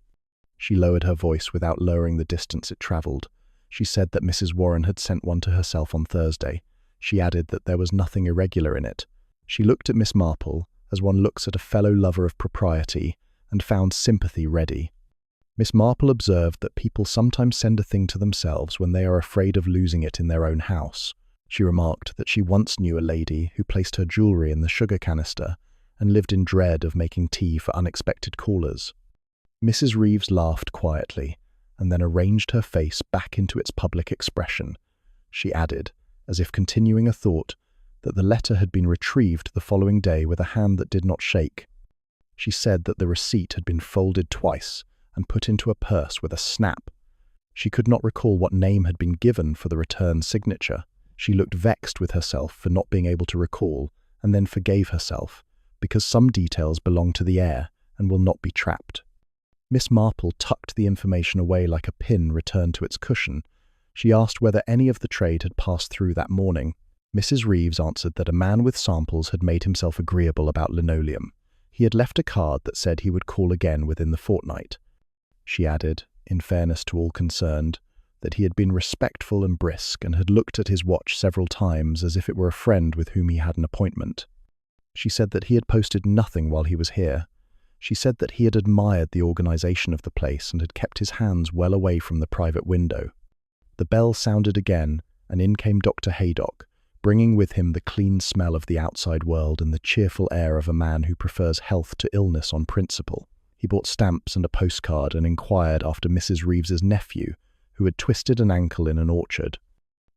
She lowered her voice without lowering the distance it travelled. She said that Mrs. Warren had sent one to herself on Thursday. She added that there was nothing irregular in it. She looked at Miss Marple, as one looks at a fellow lover of propriety, and found sympathy ready. Miss Marple observed that people sometimes send a thing to themselves when they are afraid of losing it in their own house. She remarked that she once knew a lady who placed her jewellery in the sugar canister and lived in dread of making tea for unexpected callers. Mrs. Reeves laughed quietly, and then arranged her face back into its public expression. She added, as if continuing a thought, that the letter had been retrieved the following day with a hand that did not shake. She said that the receipt had been folded twice and put into a purse with a snap. She could not recall what name had been given for the return signature. She looked vexed with herself for not being able to recall, and then forgave herself, because some details belong to the air and will not be trapped. Miss Marple tucked the information away like a pin returned to its cushion. She asked whether any of the trade had passed through that morning. Mrs. Reeves answered that a man with samples had made himself agreeable about linoleum. He had left a card that said he would call again within the fortnight. She added, in fairness to all concerned, that he had been respectful and brisk and had looked at his watch several times as if it were a friend with whom he had an appointment. She said that he had posted nothing while he was here. She said that he had admired the organisation of the place and had kept his hands well away from the private window. The bell sounded again, and in came Dr. Haydock, bringing with him the clean smell of the outside world and the cheerful air of a man who prefers health to illness on principle. He bought stamps and a postcard and inquired after Mrs. Reeves's nephew, who had twisted an ankle in an orchard.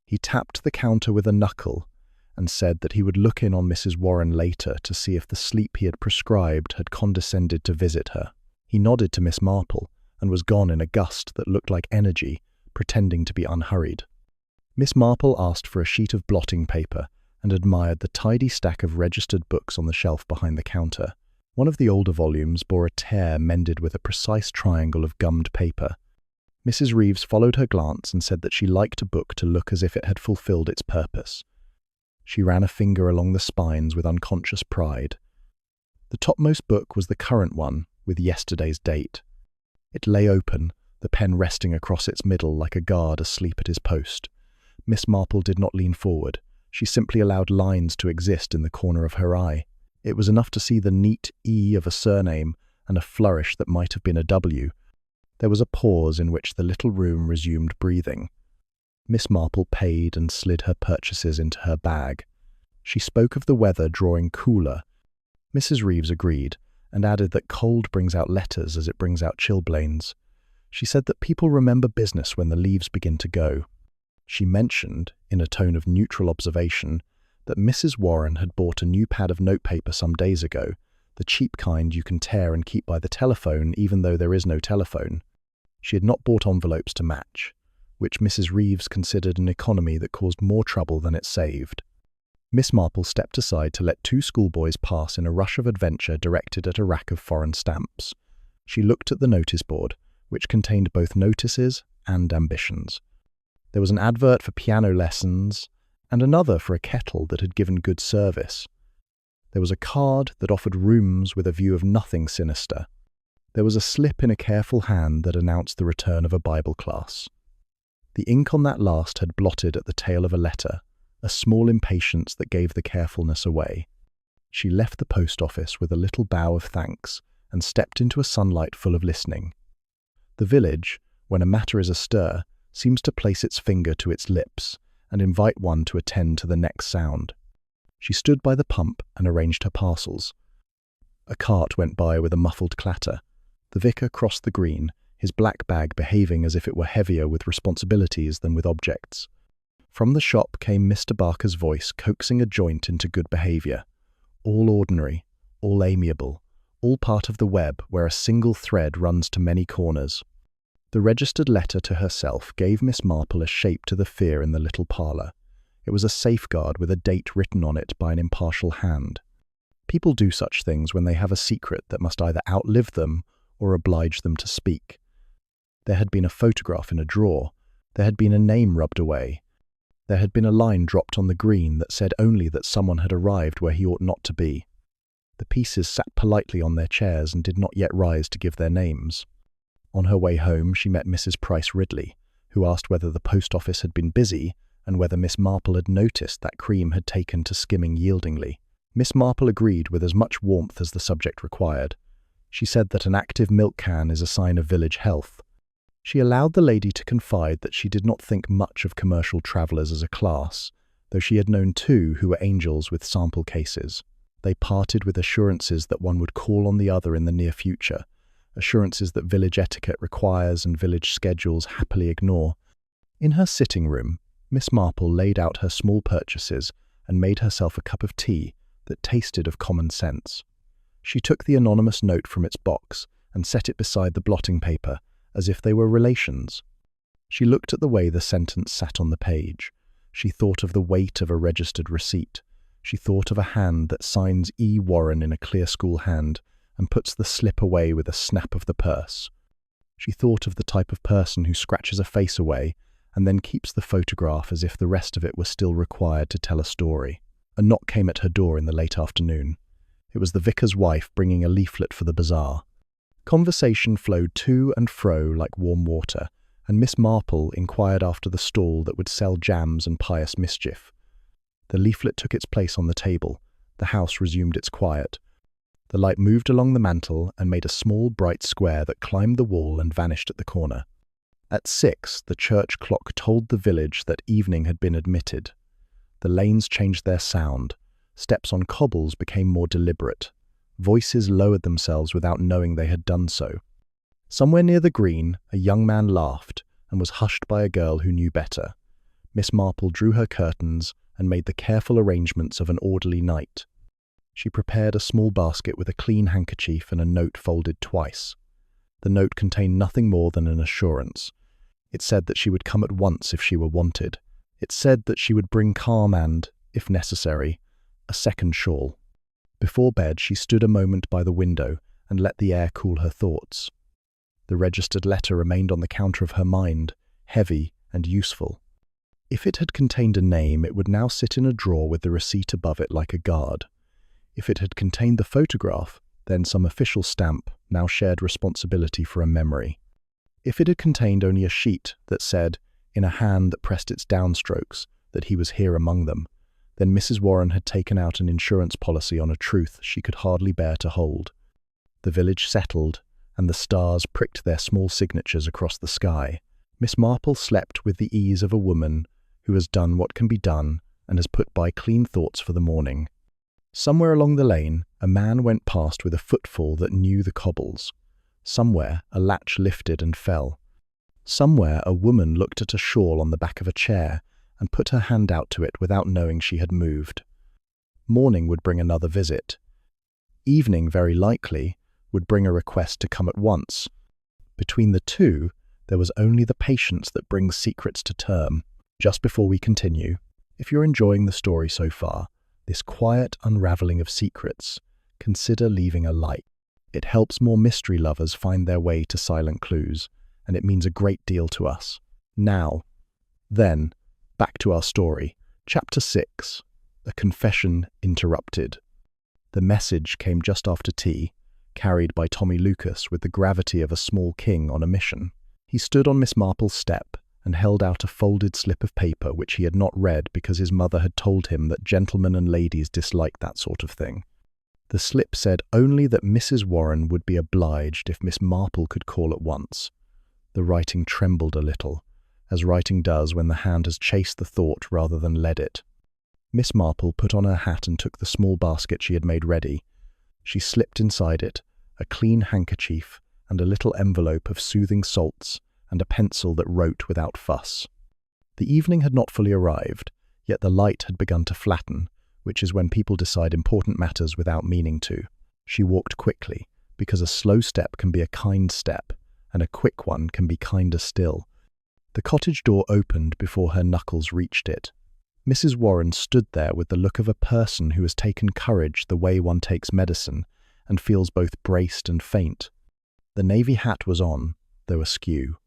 He tapped the counter with a knuckle and said that he would look in on Mrs. Warren later to see if the sleep he had prescribed had condescended to visit her. He nodded to Miss Marple and was gone in a gust that looked like energy, pretending to be unhurried. Miss Marple asked for a sheet of blotting paper and admired the tidy stack of registered books on the shelf behind the counter. One of the older volumes bore a tear mended with a precise triangle of gummed paper. Mrs. Reeves followed her glance and said that she liked a book to look as if it had fulfilled its purpose. She ran a finger along the spines with unconscious pride. The topmost book was the current one, with yesterday's date. It lay open, the pen resting across its middle like a guard asleep at his post. Miss Marple did not lean forward. She simply allowed lines to exist in the corner of her eye. It was enough to see the neat E of a surname and a flourish that might have been a W. There was a pause in which the little room resumed breathing. Miss Marple paid and slid her purchases into her bag. She spoke of the weather drawing cooler. Mrs. Reeves agreed, and added that cold brings out letters as it brings out chilblains. She said that people remember business when the leaves begin to go. She mentioned, in a tone of neutral observation, that Mrs. Warren had bought a new pad of notepaper some days ago, the cheap kind you can tear and keep by the telephone even though there is no telephone. She had not bought envelopes to match, which Mrs. Reeves considered an economy that caused more trouble than it saved. Miss Marple stepped aside to let two schoolboys pass in a rush of adventure directed at a rack of foreign stamps. She looked at the notice board, which contained both notices and ambitions. There was an advert for piano lessons and another for a kettle that had given good service. There was a card that offered rooms with a view of nothing sinister. There was a slip in a careful hand that announced the return of a Bible class. The ink on that last had blotted at the tail of a letter, a small impatience that gave the carefulness away. She left the post office with a little bow of thanks and stepped into a sunlight full of listening. The village, when a matter is astir, seems to place its finger to its lips and invite one to attend to the next sound. She stood by the pump and arranged her parcels. A cart went by with a muffled clatter. The vicar crossed the green, his black bag behaving as if it were heavier with responsibilities than with objects. From the shop came Mr. Barker's voice coaxing a joint into good behaviour. All ordinary, all amiable, all part of the web where a single thread runs to many corners. The registered letter to herself gave Miss Marple a shape to the fear in the little parlour. It was a safeguard with a date written on it by an impartial hand. People do such things when they have a secret that must either outlive them or oblige them to speak. There had been a photograph in a drawer. There had been a name rubbed away. There had been a line dropped on the green that said only that someone had arrived where he ought not to be. The pieces sat politely on their chairs and did not yet rise to give their names. On her way home, she met Mrs. Price Ridley, who asked whether the post office had been busy and whether Miss Marple had noticed that cream had taken to skimming yieldingly. Miss Marple agreed with as much warmth as the subject required. She said that an active milk can is a sign of village health. She allowed the lady to confide that she did not think much of commercial travellers as a class, though she had known two who were angels with sample cases. They parted with assurances that one would call on the other in the near future, assurances that village etiquette requires and village schedules happily ignore. In her sitting room, Miss Marple laid out her small purchases and made herself a cup of tea that tasted of common sense. She took the anonymous note from its box and set it beside the blotting paper, as if they were relations. She looked at the way the sentence sat on the page. She thought of the weight of a registered receipt. She thought of a hand that signs E. Warren in a clear school hand and puts the slip away with a snap of the purse. She thought of the type of person who scratches a face away and then keeps the photograph as if the rest of it were still required to tell a story. A knock came at her door in the late afternoon. It was the vicar's wife bringing a leaflet for the Bazaar. Conversation flowed to and fro like warm water, and Miss Marple inquired after the stall that would sell jams and pious mischief. The leaflet took its place on the table. The house resumed its quiet. The light moved along the mantel and made a small bright square that climbed the wall and vanished at the corner. At 6, the church clock told the village that evening had been admitted. The lanes changed their sound. Steps on cobbles became more deliberate. Voices lowered themselves without knowing they had done so. Somewhere near the green, a young man laughed and was hushed by a girl who knew better. Miss Marple drew her curtains and made the careful arrangements of an orderly night. She prepared a small basket with a clean handkerchief and a note folded twice. The note contained nothing more than an assurance. It said that she would come at once if she were wanted. It said that she would bring calm and, if necessary, a second shawl. Before bed, she stood a moment by the window and let the air cool her thoughts. The registered letter remained on the counter of her mind, heavy and useful. If it had contained a name, it would now sit in a drawer with the receipt above it like a guard. If it had contained the photograph, then some official stamp now shared responsibility for a memory. If it had contained only a sheet that said, in a hand that pressed its downstrokes, that he was here among them, then Mrs. Warren had taken out an insurance policy on a truth she could hardly bear to hold. The village settled, and the stars pricked their small signatures across the sky. Miss Marple slept with the ease of a woman who has done what can be done and has put by clean thoughts for the morning. Somewhere along the lane, a man went past with a footfall that knew the cobbles. Somewhere, a latch lifted and fell. Somewhere, a woman looked at a shawl on the back of a chair and put her hand out to it without knowing she had moved. Morning would bring another visit. Evening, very likely, would bring a request to come at once. Between the two, there was only the patience that brings secrets to term. Just before we continue, if you're enjoying the story so far, This quiet unraveling of secrets. Consider leaving a like. It helps more mystery lovers find their way to Silent Clues, and it means a great deal to us. Now, then, back to our story. Chapter 6. A Confession Interrupted. The message came just after tea, carried by Tommy Lucas with the gravity of a small king on a mission. He stood on Miss Marple's step and held out a folded slip of paper which he had not read because his mother had told him that gentlemen and ladies disliked that sort of thing. The slip said only that Mrs. Warren would be obliged if Miss Marple could call at once. The writing trembled a little, as writing does when the hand has chased the thought rather than led it. Miss Marple put on her hat and took the small basket she had made ready. She slipped inside it a clean handkerchief and a little envelope of soothing salts and a pencil that wrote without fuss. The evening had not fully arrived, yet the light had begun to flatten, which is when people decide important matters without meaning to. She walked quickly, because a slow step can be a kind step, and a quick one can be kinder still. The cottage door opened before her knuckles reached it. Mrs. Warren stood there with the look of a person who has taken courage the way one takes medicine, and feels both braced and faint. The navy hat was on, though askew.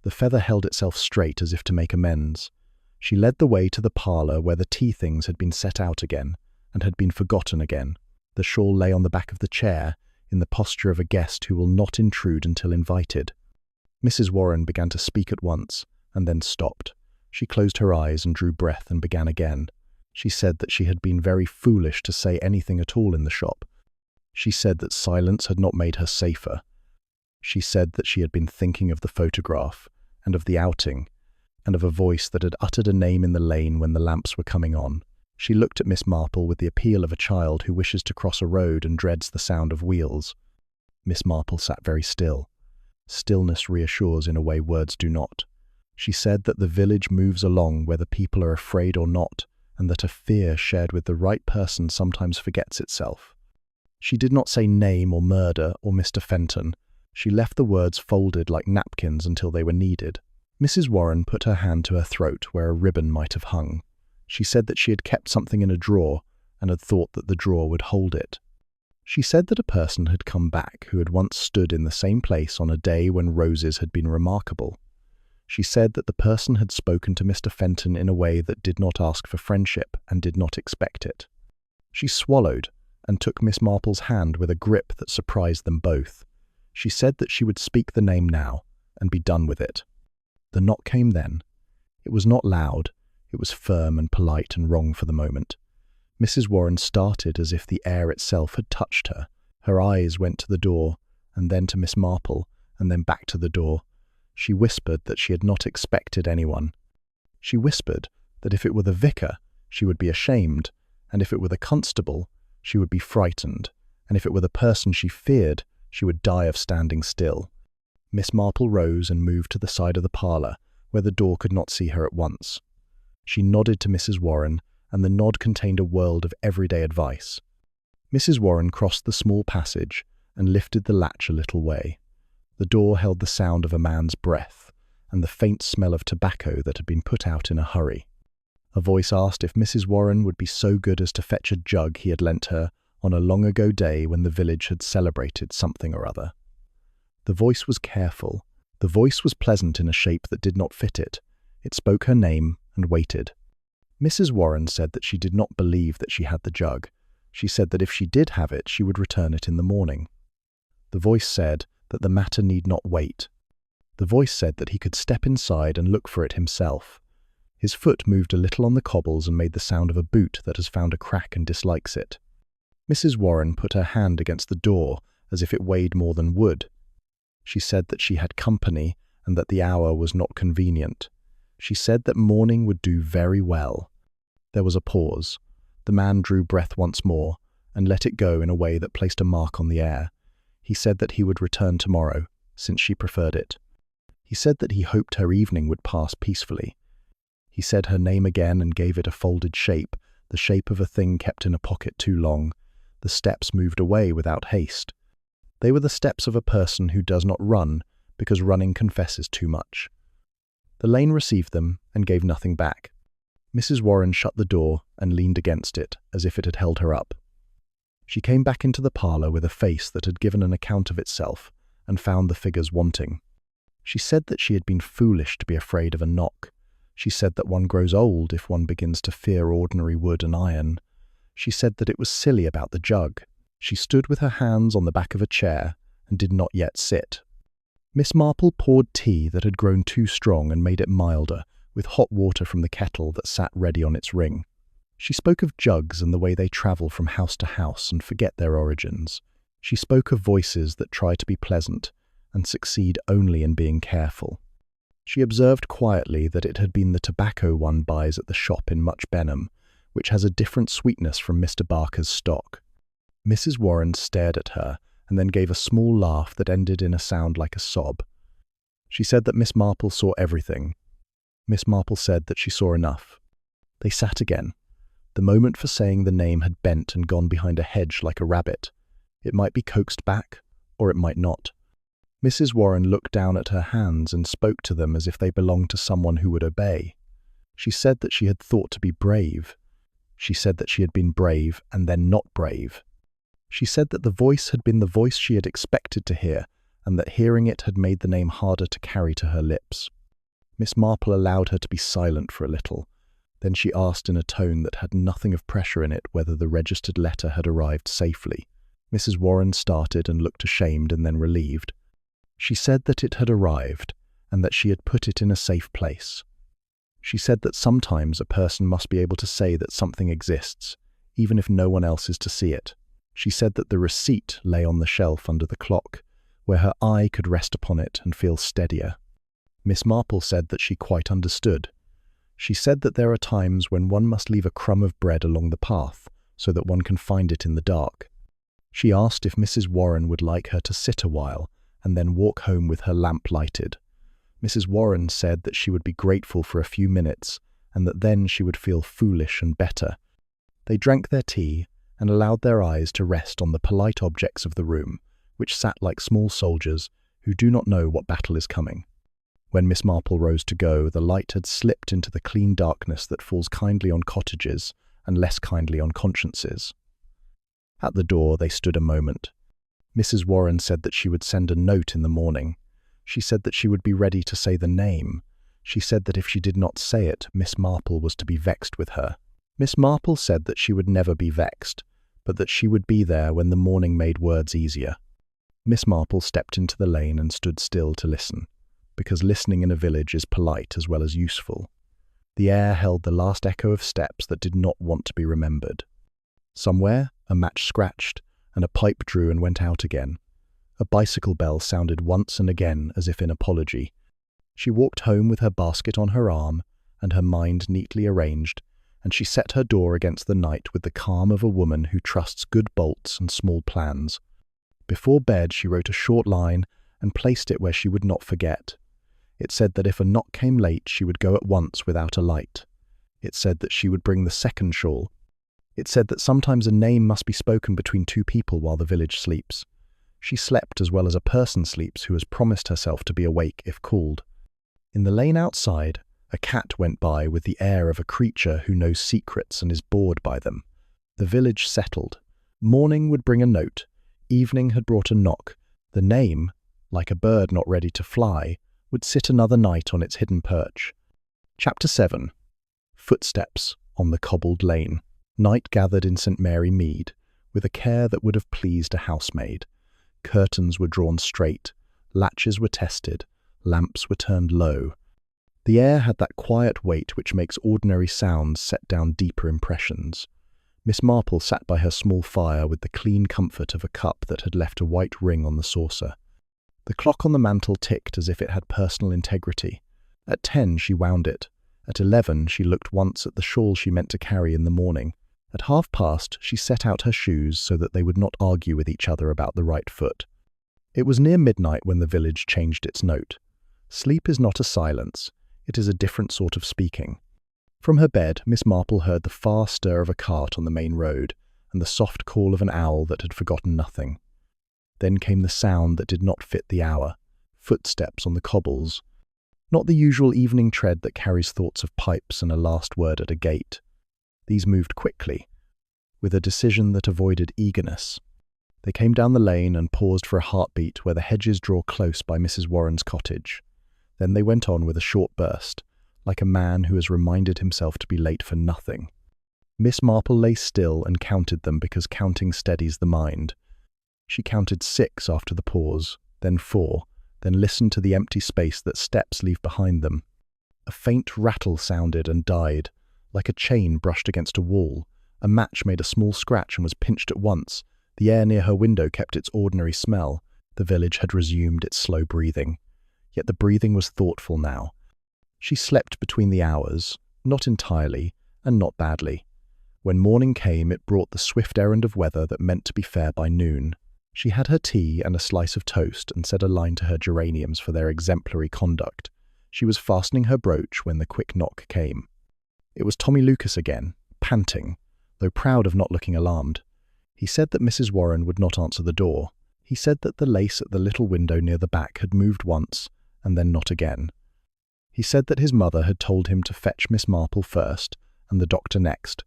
The feather held itself straight as if to make amends. She led the way to the parlour where the tea things had been set out again, and had been forgotten again. The shawl lay on the back of the chair, in the posture of a guest who will not intrude until invited. Mrs. Warren began to speak at once, and then stopped. She closed her eyes and drew breath and began again. She said that she had been very foolish to say anything at all in the shop. She said that silence had not made her safer. She said that she had been thinking of the photograph, and of the outing, and of a voice that had uttered a name in the lane when the lamps were coming on. She looked at Miss Marple with the appeal of a child who wishes to cross a road and dreads the sound of wheels. Miss Marple sat very still. Stillness reassures in a way words do not. She said that the village moves along whether people are afraid or not, and that a fear shared with the right person sometimes forgets itself. She did not say name or murder or Mr. Fenton. She left the words folded like napkins until they were needed. Mrs. Warren put her hand to her throat where a ribbon might have hung. She said that she had kept something in a drawer and had thought that the drawer would hold it. She said that a person had come back who had once stood in the same place on a day when roses had been remarkable. She said that the person had spoken to Mr. Fenton in a way that did not ask for friendship and did not expect it. She swallowed and took Miss Marple's hand with a grip that surprised them both. She said that she would speak the name now and be done with it. The knock came then. It was not loud. It was firm and polite and wrong for the moment. Mrs. Warren started as if the air itself had touched her. Her eyes went to the door, and then to Miss Marple, and then back to the door. She whispered that she had not expected anyone. She whispered that if it were the vicar, she would be ashamed, and if it were the constable, she would be frightened, and if it were the person she feared, she would die of standing still. Miss Marple rose and moved to the side of the parlour, where the door could not see her at once. She nodded to Mrs. Warren, and the nod contained a world of everyday advice. Mrs. Warren crossed the small passage and lifted the latch a little way. The door held the sound of a man's breath, and the faint smell of tobacco that had been put out in a hurry. A voice asked if Mrs. Warren would be so good as to fetch a jug he had lent her on a long-ago day when the village had celebrated something or other. The voice was careful. The voice was pleasant in a shape that did not fit it. It spoke her name and waited. Mrs. Warren said that she did not believe that she had the jug. She said that if she did have it, she would return it in the morning. The voice said that the matter need not wait. The voice said that he could step inside and look for it himself. His foot moved a little on the cobbles and made the sound of a boot that has found a crack and dislikes it. Mrs. Warren put her hand against the door as if it weighed more than wood. She said that she had company and that the hour was not convenient. She said that morning would do very well. There was a pause. The man drew breath once more and let it go in a way that placed a mark on the air. He said that he would return tomorrow, since she preferred it. He said that he hoped her evening would pass peacefully. He said her name again and gave it a folded shape, the shape of a thing kept in a pocket too long. The steps moved away without haste. They were the steps of a person who does not run, because running confesses too much. The lane received them and gave nothing back. Mrs. Warren shut the door and leaned against it as if it had held her up. She came back into the parlor with a face that had given an account of itself and found the figures wanting. She said that she had been foolish to be afraid of a knock. She said that one grows old if one begins to fear ordinary wood and iron. She said that it was silly about the jug. She stood with her hands on the back of a chair and did not yet sit. Miss Marple poured tea that had grown too strong and made it milder, with hot water from the kettle that sat ready on its ring. She spoke of jugs and the way they travel from house to house and forget their origins. She spoke of voices that try to be pleasant and succeed only in being careful. She observed quietly that it had been the tobacco one buys at the shop in Much Benham, which has a different sweetness from Mr. Barker's stock. Mrs. Warren stared at her and then gave a small laugh that ended in a sound like a sob. She said that Miss Marple saw everything. Miss Marple said that she saw enough. They sat again. The moment for saying the name had bent and gone behind a hedge like a rabbit. It might be coaxed back, or it might not. Mrs. Warren looked down at her hands and spoke to them as if they belonged to someone who would obey. She said that she had thought to be brave. She said that she had been brave and then not brave. She said that the voice had been the voice she had expected to hear, and that hearing it had made the name harder to carry to her lips. Miss Marple allowed her to be silent for a little. Then she asked in a tone that had nothing of pressure in it whether the registered letter had arrived safely. Mrs. Warren started and looked ashamed and then relieved. She said that it had arrived, and that she had put it in a safe place. She said that sometimes a person must be able to say that something exists, even if no one else is to see it. She said that the receipt lay on the shelf under the clock, where her eye could rest upon it and feel steadier. Miss Marple said that she quite understood. She said that there are times when one must leave a crumb of bread along the path so that one can find it in the dark. She asked if Mrs. Warren would like her to sit a while and then walk home with her lamp lighted. Mrs. Warren said that she would be grateful for a few minutes and that then she would feel foolish and better. They drank their tea and allowed their eyes to rest on the polite objects of the room, which sat like small soldiers who do not know what battle is coming. When Miss Marple rose to go, the light had slipped into the clean darkness that falls kindly on cottages and less kindly on consciences. At the door they stood a moment. Mrs. Warren said that she would send a note in the morning. She said that she would be ready to say the name. She said that if she did not say it, Miss Marple was to be vexed with her. Miss Marple said that she would never be vexed, but that she would be there when the morning made words easier. Miss Marple stepped into the lane and stood still to listen, because listening in a village is polite as well as useful. The air held the last echo of steps that did not want to be remembered. Somewhere, a match scratched, and a pipe drew and went out again. A bicycle bell sounded once and again as if in apology. She walked home with her basket on her arm and her mind neatly arranged, and she set her door against the night with the calm of a woman who trusts good bolts and small plans. Before bed she wrote a short line and placed it where she would not forget. It said that if a knock came late she would go at once without a light. It said that she would bring the second shawl. It said that sometimes a name must be spoken between two people while the village sleeps. She slept as well as a person sleeps who has promised herself to be awake if called. In the lane outside, a cat went by with the air of a creature who knows secrets and is bored by them. The village settled. Morning would bring a note. Evening had brought a knock. The name, like a bird not ready to fly, would sit another night on its hidden perch. Chapter 7. Footsteps on the cobbled lane. Night gathered in St. Mary Mead, with a care that would have pleased a housemaid. Curtains were drawn straight, latches were tested, lamps were turned low. The air had that quiet weight which makes ordinary sounds set down deeper impressions. Miss Marple sat by her small fire with the clean comfort of a cup that had left a white ring on the saucer. The clock on the mantel ticked as if it had personal integrity. At 10 she wound it. At 11 she looked once at the shawl she meant to carry in the morning. At past she set out her shoes so that they would not argue with each other about the right foot. It was near midnight when the village changed its note. Sleep is not a silence. It is a different sort of speaking. From her bed, Miss Marple heard the far stir of a cart on the main road and the soft call of an owl that had forgotten nothing. Then came the sound that did not fit the hour, footsteps on the cobbles. Not the usual evening tread that carries thoughts of pipes and a last word at a gate. These moved quickly, with a decision that avoided eagerness. They came down the lane and paused for a heartbeat where the hedges draw close by Mrs. Warren's cottage. Then they went on with a short burst, like a man who has reminded himself to be late for nothing. Miss Marple lay still and counted them because counting steadies the mind. She counted 6 after the pause, then 4, then listened to the empty space that steps leave behind them. A faint rattle sounded and died, like a chain brushed against a wall. A match made a small scratch and was pinched at once. The air near her window kept its ordinary smell. The village had resumed its slow breathing. Yet the breathing was thoughtful now. She slept between the hours, not entirely, and not badly. When morning came, it brought the swift errand of weather that meant to be fair by noon. She had her tea and a slice of toast and said a line to her geraniums for their exemplary conduct. She was fastening her brooch when the quick knock came. It was Tommy Lucas again, panting, though proud of not looking alarmed. He said that Mrs. Warren would not answer the door. He said that the lace at the little window near the back had moved once, and then not again. He said that his mother had told him to fetch Miss Marple first, and the doctor next.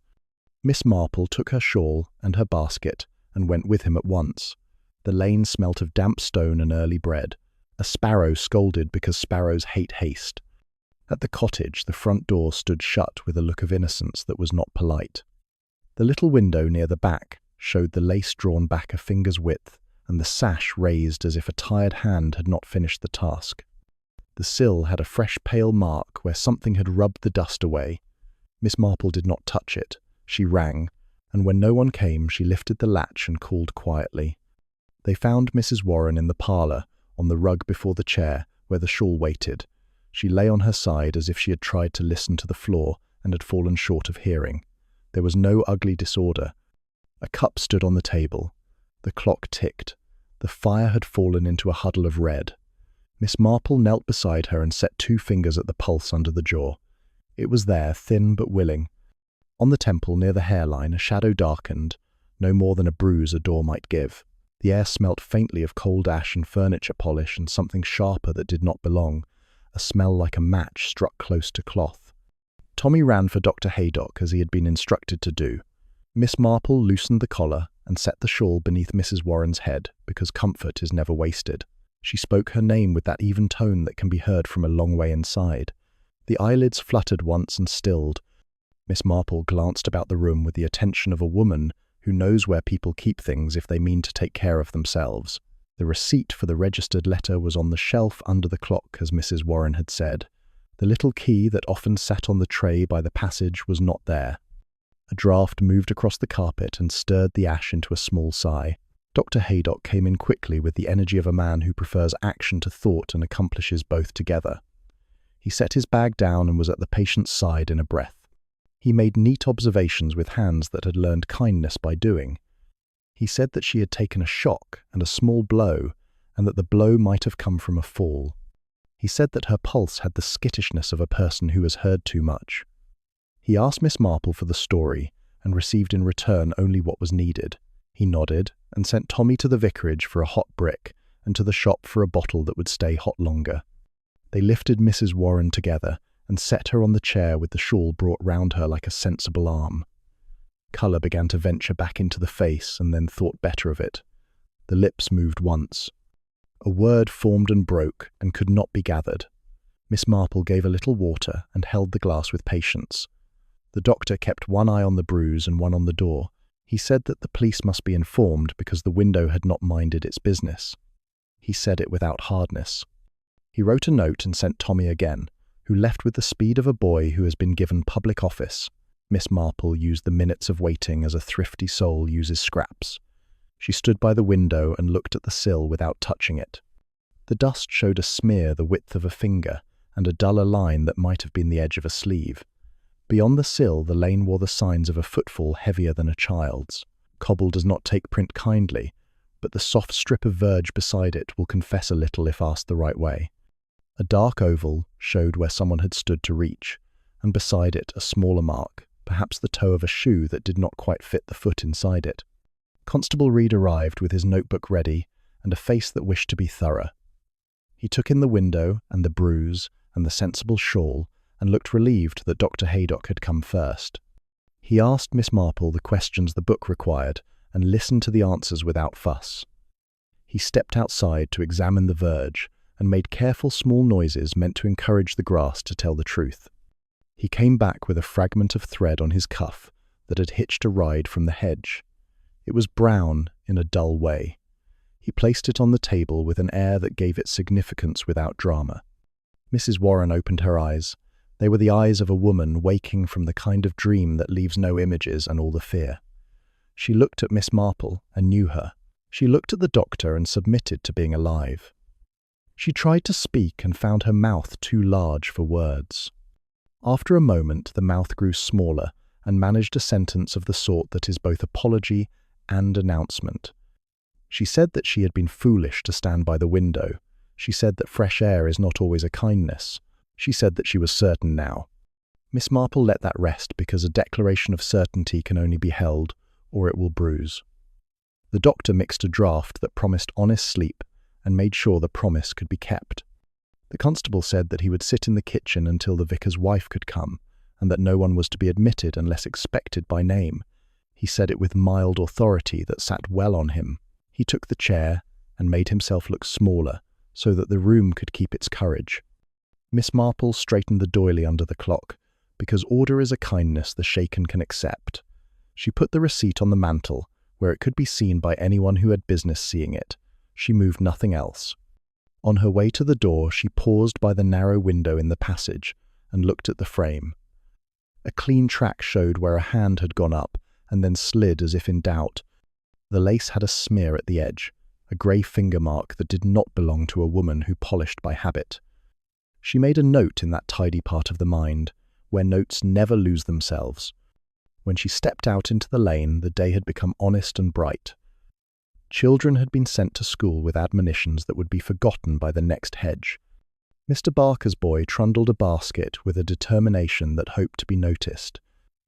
Miss Marple took her shawl and her basket, and went with him at once. The lane smelt of damp stone and early bread. A sparrow scolded because sparrows hate haste. At the cottage, the front door stood shut with a look of innocence that was not polite. The little window near the back showed the lace drawn back a finger's width, and the sash raised as if a tired hand had not finished the task. The sill had a fresh pale mark where something had rubbed the dust away. Miss Marple did not touch it. She rang, and when no one came, she lifted the latch and called quietly. They found Mrs. Warren in the parlour, on the rug before the chair, where the shawl waited. She lay on her side as if she had tried to listen to the floor and had fallen short of hearing. There was no ugly disorder. A cup stood on the table. The clock ticked. The fire had fallen into a huddle of red. Miss Marple knelt beside her and set 2 fingers at the pulse under the jaw. It was there, thin but willing. On the temple, near the hairline, a shadow darkened, no more than a bruise a door might give. The air smelt faintly of cold ash and furniture polish and something sharper that did not belong, a smell like a match struck close to cloth. Tommy ran for Dr. Haydock as he had been instructed to do. Miss Marple loosened the collar and set the shawl beneath Mrs. Warren's head, because comfort is never wasted. She spoke her name with that even tone that can be heard from a long way inside. The eyelids fluttered once and stilled. Miss Marple glanced about the room with the attention of a woman who knows where people keep things if they mean to take care of themselves. The receipt for the registered letter was on the shelf under the clock, as Mrs. Warren had said. The little key that often sat on the tray by the passage was not there. A draught moved across the carpet and stirred the ash into a small sigh. Dr. Haydock came in quickly with the energy of a man who prefers action to thought and accomplishes both together. He set his bag down and was at the patient's side in a breath. He made neat observations with hands that had learned kindness by doing. He said that she had taken a shock and a small blow, and that the blow might have come from a fall. He said that her pulse had the skittishness of a person who has heard too much. He asked Miss Marple for the story, and received in return only what was needed. He nodded, and sent Tommy to the vicarage for a hot brick, and to the shop for a bottle that would stay hot longer. They lifted Mrs. Warren together, and set her on the chair with the shawl brought round her like a sensible arm. Colour began to venture back into the face, and then thought better of it. The lips moved once. A word formed and broke, and could not be gathered. Miss Marple gave a little water, and held the glass with patience. The doctor kept one eye on the bruise and one on the door. He said that the police must be informed because the window had not minded its business. He said it without hardness. He wrote a note and sent Tommy again, who left with the speed of a boy who has been given public office. Miss Marple used the minutes of waiting as a thrifty soul uses scraps. She stood by the window and looked at the sill without touching it. The dust showed a smear the width of a finger and a duller line that might have been the edge of a sleeve. Beyond the sill, the lane wore the signs of a footfall heavier than a child's. Cobbled does not take print kindly, but the soft strip of verge beside it will confess a little if asked the right way. A dark oval showed where someone had stood to reach, and beside it a smaller mark, perhaps the toe of a shoe that did not quite fit the foot inside it. Constable Reed arrived with his notebook ready, and a face that wished to be thorough. He took in the window and the bruise, and the sensible shawl, and looked relieved that Dr. Haydock had come first. He asked Miss Marple the questions the book required and listened to the answers without fuss. He stepped outside to examine the verge and made careful small noises meant to encourage the grass to tell the truth. He came back with a fragment of thread on his cuff that had hitched a ride from the hedge. It was brown in a dull way. He placed it on the table with an air that gave it significance without drama. Mrs. Warren opened her eyes. They were the eyes of a woman waking from the kind of dream that leaves no images and all the fear. She looked at Miss Marple and knew her. She looked at the doctor and submitted to being alive. She tried to speak and found her mouth too large for words. After a moment, the mouth grew smaller and managed a sentence of the sort that is both apology and announcement. She said that she had been foolish to stand by the window. She said that fresh air is not always a kindness. She said that she was certain now. Miss Marple let that rest because a declaration of certainty can only be held, or it will bruise. The doctor mixed a draught that promised honest sleep and made sure the promise could be kept. The constable said that he would sit in the kitchen until the vicar's wife could come, and that no one was to be admitted unless expected by name. He said it with mild authority that sat well on him. He took the chair and made himself look smaller so that the room could keep its courage. Miss Marple straightened the doily under the clock, because order is a kindness the shaken can accept. She put the receipt on the mantel, where it could be seen by anyone who had business seeing it. She moved nothing else. On her way to the door, she paused by the narrow window in the passage and looked at the frame. A clean track showed where a hand had gone up and then slid as if in doubt. The lace had a smear at the edge, a grey finger mark that did not belong to a woman who polished by habit. She made a note in that tidy part of the mind, where notes never lose themselves. When she stepped out into the lane, the day had become honest and bright. Children had been sent to school with admonitions that would be forgotten by the next hedge. Mr. Barker's boy trundled a basket with a determination that hoped to be noticed.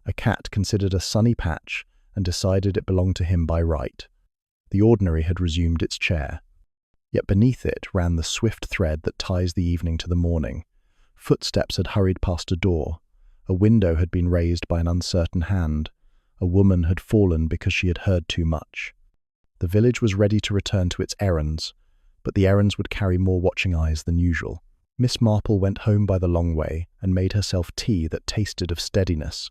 A cat considered a sunny patch and decided it belonged to him by right. The ordinary had resumed its chair. Yet beneath it ran the swift thread that ties the evening to the morning. Footsteps had hurried past a door. A window had been raised by an uncertain hand. A woman had fallen because she had heard too much. The village was ready to return to its errands, but the errands would carry more watching eyes than usual. Miss Marple went home by the long way and made herself tea that tasted of steadiness.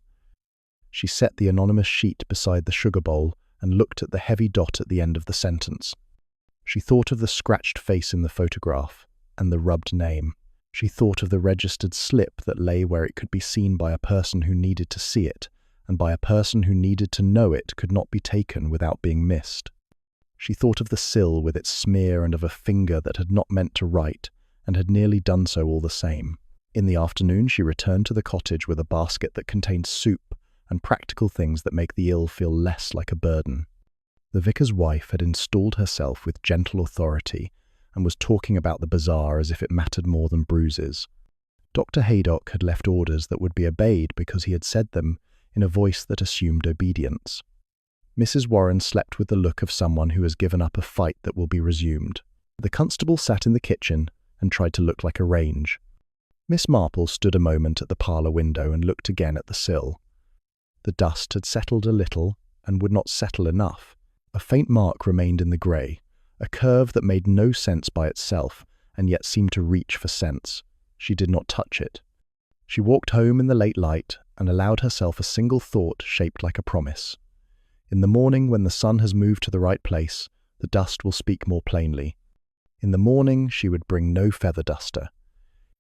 She set the anonymous sheet beside the sugar bowl and looked at the heavy dot at the end of the sentence. She thought of the scratched face in the photograph and the rubbed name. She thought of the registered slip that lay where it could be seen by a person who needed to see it, and by a person who needed to know it could not be taken without being missed. She thought of the sill with its smear and of a finger that had not meant to write, and had nearly done so all the same. In the afternoon she returned to the cottage with a basket that contained soup and practical things that make the ill feel less like a burden. The vicar's wife had installed herself with gentle authority and was talking about the bazaar as if it mattered more than bruises. Dr. Haydock had left orders that would be obeyed because he had said them in a voice that assumed obedience. Mrs. Warren slept with the look of someone who has given up a fight that will be resumed. The constable sat in the kitchen and tried to look like a range. Miss Marple stood a moment at the parlour window and looked again at the sill. The dust had settled a little and would not settle enough. A faint mark remained in the grey, a curve that made no sense by itself and yet seemed to reach for sense. She did not touch it. She walked home in the late light and allowed herself a single thought shaped like a promise. In the morning, when the sun has moved to the right place, the dust will speak more plainly. In the morning, she would bring no feather duster.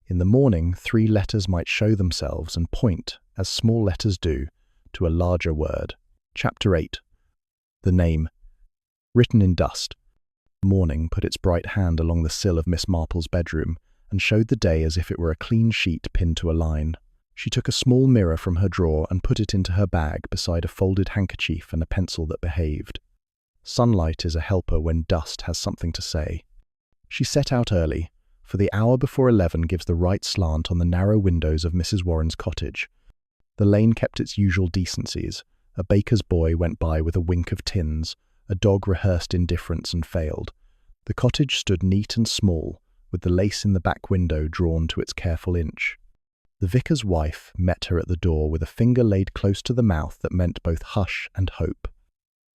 In the morning, 3 letters might show themselves and point, as small letters do, to a larger word. Chapter 8. The name. Written in dust. Morning put its bright hand along the sill of Miss Marple's bedroom and showed the day as if it were a clean sheet pinned to a line. She took a small mirror from her drawer and put it into her bag beside a folded handkerchief and a pencil that behaved. Sunlight is a helper when dust has something to say. She set out early, for the hour before 11 gives the right slant on the narrow windows of Mrs. Warren's cottage. The lane kept its usual decencies. A baker's boy went by with a wink of tins. A dog rehearsed indifference and failed. The cottage stood neat and small, with the lace in the back window drawn to its careful inch. The vicar's wife met her at the door with a finger laid close to the mouth that meant both hush and hope.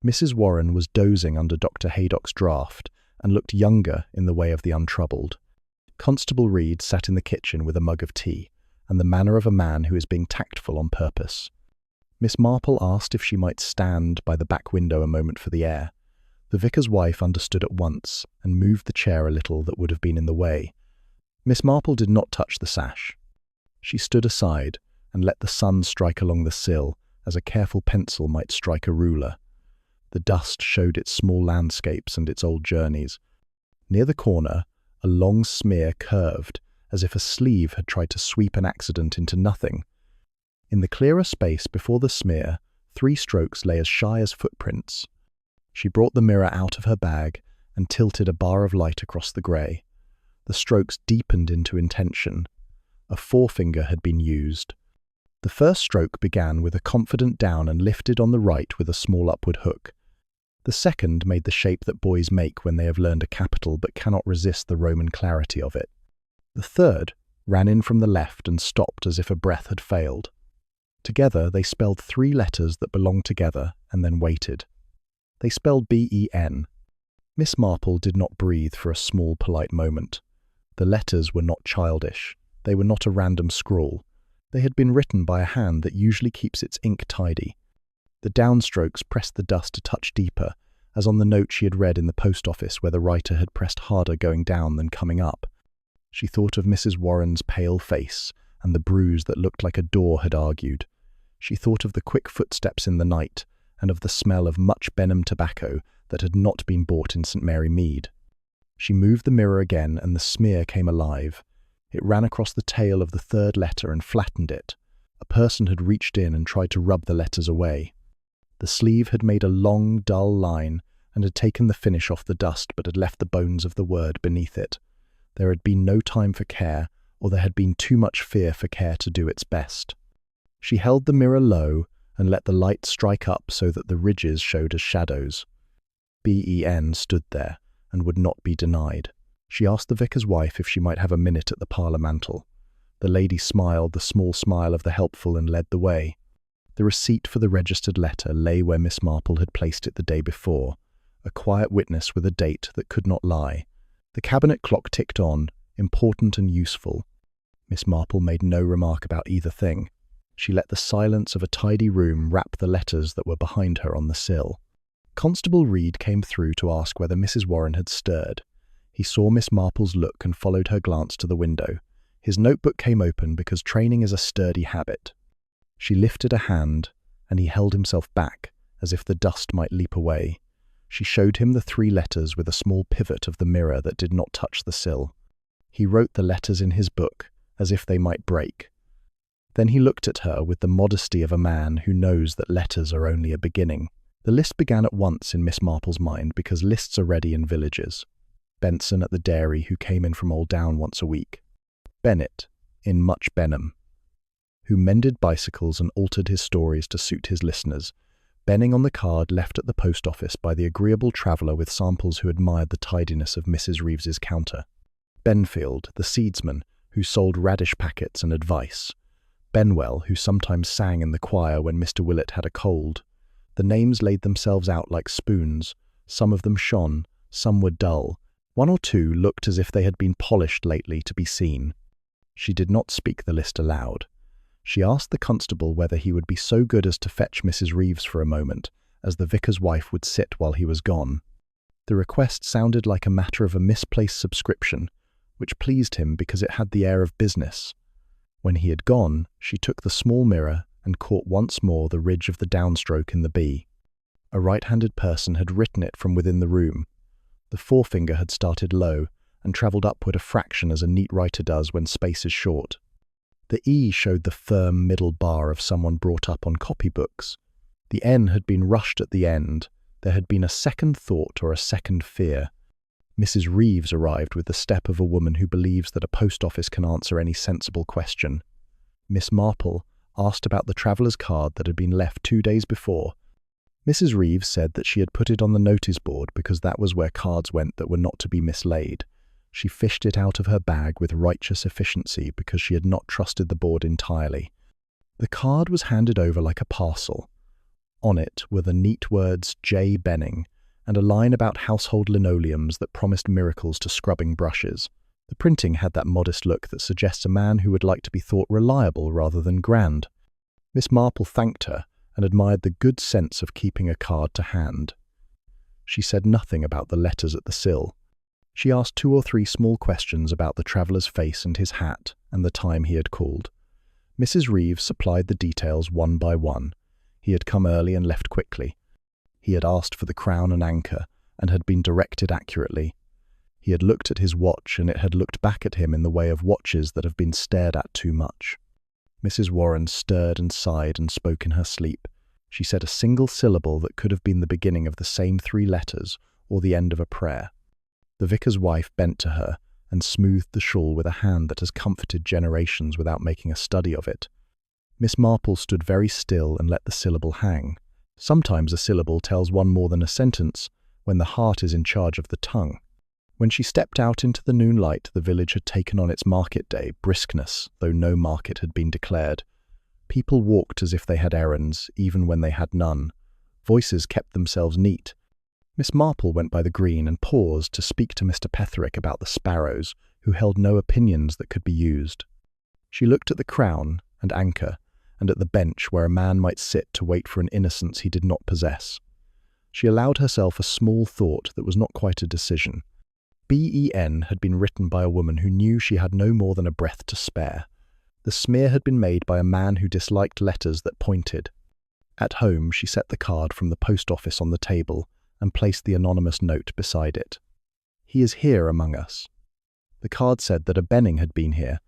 Mrs. Warren was dozing under Dr. Haydock's draught and looked younger in the way of the untroubled. Constable Reed sat in the kitchen with a mug of tea, and the manner of a man who is being tactful on purpose. Miss Marple asked if she might stand by the back window a moment for the air. The vicar's wife understood at once and moved the chair a little that would have been in the way. Miss Marple did not touch the sash. She stood aside and let the sun strike along the sill as a careful pencil might strike a ruler. The dust showed its small landscapes and its old journeys. Near the corner, a long smear curved, as if a sleeve had tried to sweep an accident into nothing. In the clearer space before the smear, 3 strokes lay as shy as footprints. She brought the mirror out of her bag and tilted a bar of light across the grey. The strokes deepened into intention. A forefinger had been used. The first stroke began with a confident down and lifted on the right with a small upward hook. The second made the shape that boys make when they have learned a capital but cannot resist the Roman clarity of it. The third ran in from the left and stopped as if a breath had failed. Together they spelled 3 letters that belonged together and then waited. They spelled B-E-N. Miss Marple did not breathe for a small, polite moment. The letters were not childish. They were not a random scrawl. They had been written by a hand that usually keeps its ink tidy. The downstrokes pressed the dust a touch deeper, as on the note she had read in the post office where the writer had pressed harder going down than coming up. She thought of Mrs. Warren's pale face and the bruise that looked like a door had argued. She thought of the quick footsteps in the night and of the smell of much Benham tobacco that had not been bought in St. Mary Mead. She moved the mirror again and the smear came alive. It ran across the tail of the third letter and flattened it. A person had reached in and tried to rub the letters away. The sleeve had made a long, dull line and had taken the finish off the dust but had left the bones of the word beneath it. There had been no time for care, or there had been too much fear for care to do its best. She held the mirror low and let the light strike up so that the ridges showed as shadows. B-E-N stood there and would not be denied. She asked the vicar's wife if she might have a minute at the parlour mantel. The lady smiled the small smile of the helpful and led the way. The receipt for the registered letter lay where Miss Marple had placed it the day before, a quiet witness with a date that could not lie. The cabinet clock ticked on, important and useful. Miss Marple made no remark about either thing. She let the silence of a tidy room wrap the letters that were behind her on the sill. Constable Reed came through to ask whether Mrs. Warren had stirred. He saw Miss Marple's look and followed her glance to the window. His notebook came open because training is a sturdy habit. She lifted a hand, and he held himself back, as if the dust might leap away. She showed him the 3 letters with a small pivot of the mirror that did not touch the sill. He wrote the letters in his book, as if they might break. Then he looked at her with the modesty of a man who knows that letters are only a beginning. The list began at once in Miss Marple's mind because lists are ready in villages. Benson at the dairy who came in from Old Down once a week. Bennett, in Much Benham, who mended bicycles and altered his stories to suit his listeners, Benning on the card left at the post office by the agreeable traveller with samples who admired the tidiness of Mrs. Reeves's counter. Benfield, the seedsman, who sold radish packets and advice. Benwell, who sometimes sang in the choir when Mr. Willett had a cold. The names laid themselves out like spoons. Some of them shone, some were dull. 1 or 2 looked as if they had been polished lately to be seen. She did not speak the list aloud. She asked the constable whether he would be so good as to fetch Mrs. Reeves for a moment, as the vicar's wife would sit while he was gone. The request sounded like a matter of a misplaced subscription, which pleased him because it had the air of business. When he had gone, she took the small mirror and caught once more the ridge of the downstroke in the B. A right-handed person had written it from within the room. The forefinger had started low and travelled upward a fraction as a neat writer does when space is short. The E showed the firm middle bar of someone brought up on copybooks. The N had been rushed at the end. There had been a second thought or a second fear. Mrs. Reeves arrived with the step of a woman who believes that a post office can answer any sensible question. Miss Marple asked about the traveller's card that had been left 2 days before. Mrs. Reeves said that she had put it on the notice board because that was where cards went that were not to be mislaid. She fished it out of her bag with righteous efficiency because she had not trusted the board entirely. The card was handed over like a parcel. On it were the neat words J. Benning and a line about household linoleums that promised miracles to scrubbing brushes. The printing had that modest look that suggests a man who would like to be thought reliable rather than grand. Miss Marple thanked her and admired the good sense of keeping a card to hand. She said nothing about the letters at the sill. She asked 2 or 3 small questions about the traveller's face and his hat and the time he had called. Mrs. Reeves supplied the details one by one. He had come early and left quickly. He had asked for the crown and anchor and had been directed accurately. He had looked at his watch and it had looked back at him in the way of watches that have been stared at too much. Mrs. Warren stirred and sighed and spoke in her sleep. She said a single syllable that could have been the beginning of the same 3 letters or the end of a prayer. The vicar's wife bent to her and smoothed the shawl with a hand that has comforted generations without making a study of it. Miss Marple stood very still and let the syllable hang. Sometimes a syllable tells one more than a sentence when the heart is in charge of the tongue. When she stepped out into the noon light, the village had taken on its market day briskness, though no market had been declared. People walked as if they had errands, even when they had none. Voices kept themselves neat. Miss Marple went by the green and paused to speak to Mr. Petherick about the sparrows, who held no opinions that could be used. She looked at the crown and anchor, and at the bench where a man might sit to wait for an innocence he did not possess. She allowed herself a small thought that was not quite a decision. Ben had been written by a woman who knew she had no more than a breath to spare. The smear had been made by a man who disliked letters that pointed. At home, she set the card from the post office on the table and placed the anonymous note beside it. He is here among us. The card said that a Benning had been here.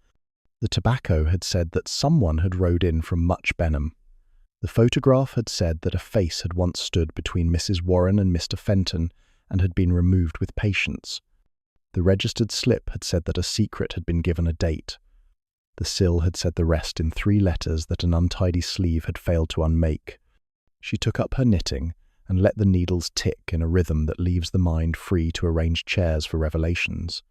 The tobacco had said that someone had rode in from Much Benham. The photograph had said that a face had once stood between Mrs. Warren and Mr. Fenton and had been removed with patience. The registered slip had said that a secret had been given a date. The sill had said the rest in 3 letters that an untidy sleeve had failed to unmake. She took up her knitting and let the needles tick in a rhythm that leaves the mind free to arrange chairs for revelations.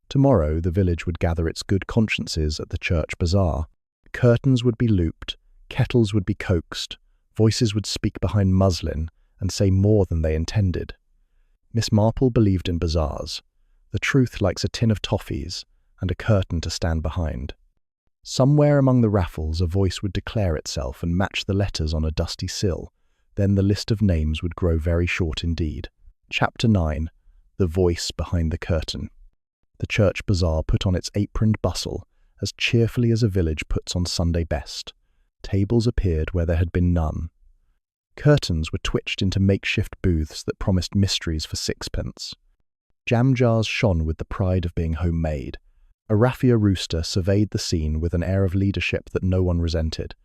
Tomorrow the village would gather its good consciences at the church bazaar. Curtains would be looped, kettles would be coaxed, voices would speak behind muslin and say more than they intended. Miss Marple believed in bazaars. The truth likes a tin of toffees and a curtain to stand behind. Somewhere among the raffles a voice would declare itself and match the letters on a dusty sill. Then the list of names would grow very short indeed. Chapter 9. The Voice Behind the Curtain. The church bazaar put on its aproned bustle as cheerfully as a village puts on Sunday best. Tables appeared where there had been none. Curtains were twitched into makeshift booths that promised mysteries for 6pence. Jam jars shone with the pride of being homemade. A raffia rooster surveyed the scene with an air of leadership that no one resented.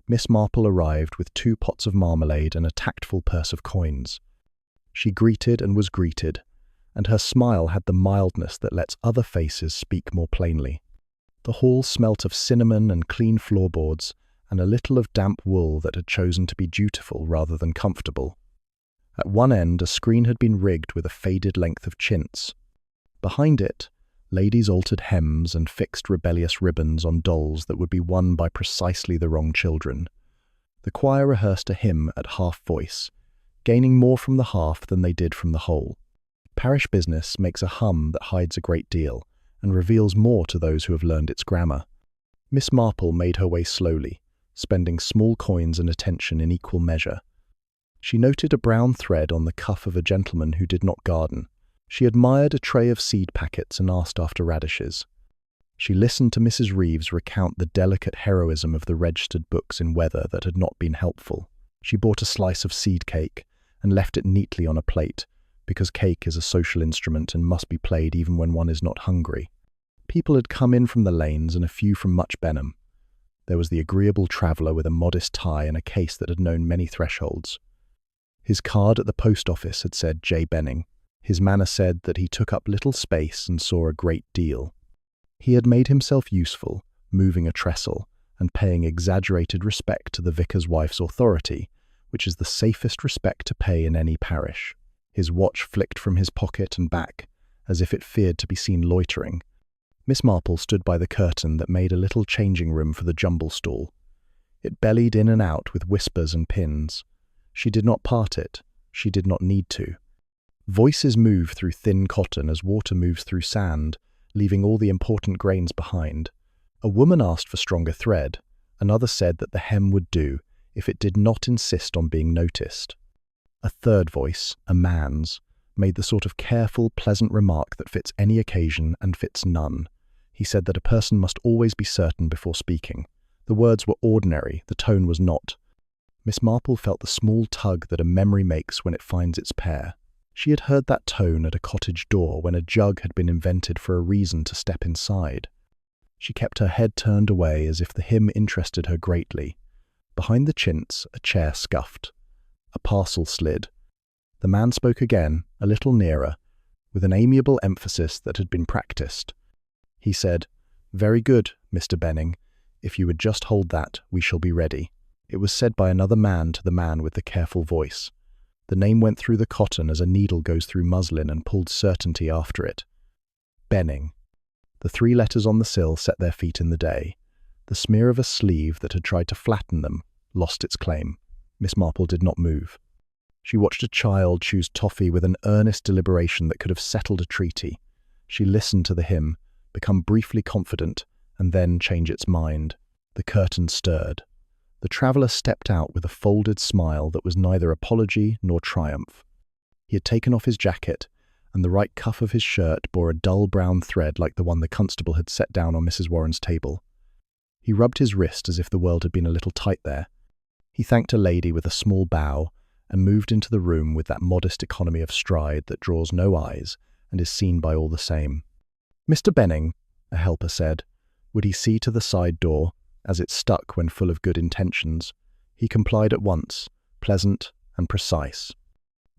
Miss Marple arrived with 2 pots of marmalade and a tactful purse of coins. She greeted and was greeted, and her smile had the mildness that lets other faces speak more plainly. The hall smelt of cinnamon and clean floorboards, and a little of damp wool that had chosen to be dutiful rather than comfortable. At one end, a screen had been rigged with a faded length of chintz. Behind it, ladies altered hems and fixed rebellious ribbons on dolls that would be won by precisely the wrong children. The choir rehearsed a hymn at half voice, gaining more from the half than they did from the whole. Parish business makes a hum that hides a great deal and reveals more to those who have learned its grammar. Miss Marple made her way slowly, spending small coins and attention in equal measure. She noted a brown thread on the cuff of a gentleman who did not garden. She admired a tray of seed packets and asked after radishes. She listened to Mrs. Reeves recount the delicate heroism of the registered books in weather that had not been helpful. She bought a slice of seed cake and left it neatly on a plate, because cake is a social instrument and must be played even when one is not hungry. People had come in from the lanes and a few from Much Benham. There was the agreeable traveller with a modest tie and a case that had known many thresholds. His card at the post office had said J. Benning. His manner said that he took up little space and saw a great deal. He had made himself useful, moving a trestle, and paying exaggerated respect to the vicar's wife's authority, which is the safest respect to pay in any parish. His watch flicked from his pocket and back, as if it feared to be seen loitering. Miss Marple stood by the curtain that made a little changing room for the jumble stool. It bellied in and out with whispers and pins. She did not part it. She did not need to. Voices move through thin cotton as water moves through sand, leaving all the important grains behind. A woman asked for stronger thread. Another said that the hem would do if it did not insist on being noticed. A third voice, a man's, made the sort of careful, pleasant remark that fits any occasion and fits none. He said that a person must always be certain before speaking. The words were ordinary, the tone was not. Miss Marple felt the small tug that a memory makes when it finds its pair. She had heard that tone at a cottage door when a jug had been invented for a reason to step inside. She kept her head turned away as if the hymn interested her greatly. Behind the chintz, a chair scuffed. A parcel slid. The man spoke again, a little nearer, with an amiable emphasis that had been practiced. He said, "Very good, Mr. Benning. If you would just hold that, we shall be ready." It was said by another man to the man with the careful voice. The name went through the cotton as a needle goes through muslin and pulled certainty after it. Benning. The 3 letters on the sill set their feet in the day. The smear of a sleeve that had tried to flatten them lost its claim. Miss Marple did not move. She watched a child choose toffee with an earnest deliberation that could have settled a treaty. She listened to the hymn, become briefly confident, and then change its mind. The curtain stirred. The traveller stepped out with a folded smile that was neither apology nor triumph. He had taken off his jacket, and the right cuff of his shirt bore a dull brown thread like the one the constable had set down on Mrs. Warren's table. He rubbed his wrist as if the world had been a little tight there. He thanked a lady with a small bow and moved into the room with that modest economy of stride that draws no eyes and is seen by all the same. "Mr. Benning," a helper said. Would he see to the side door, as it stuck when full of good intentions? He complied at once, pleasant and precise.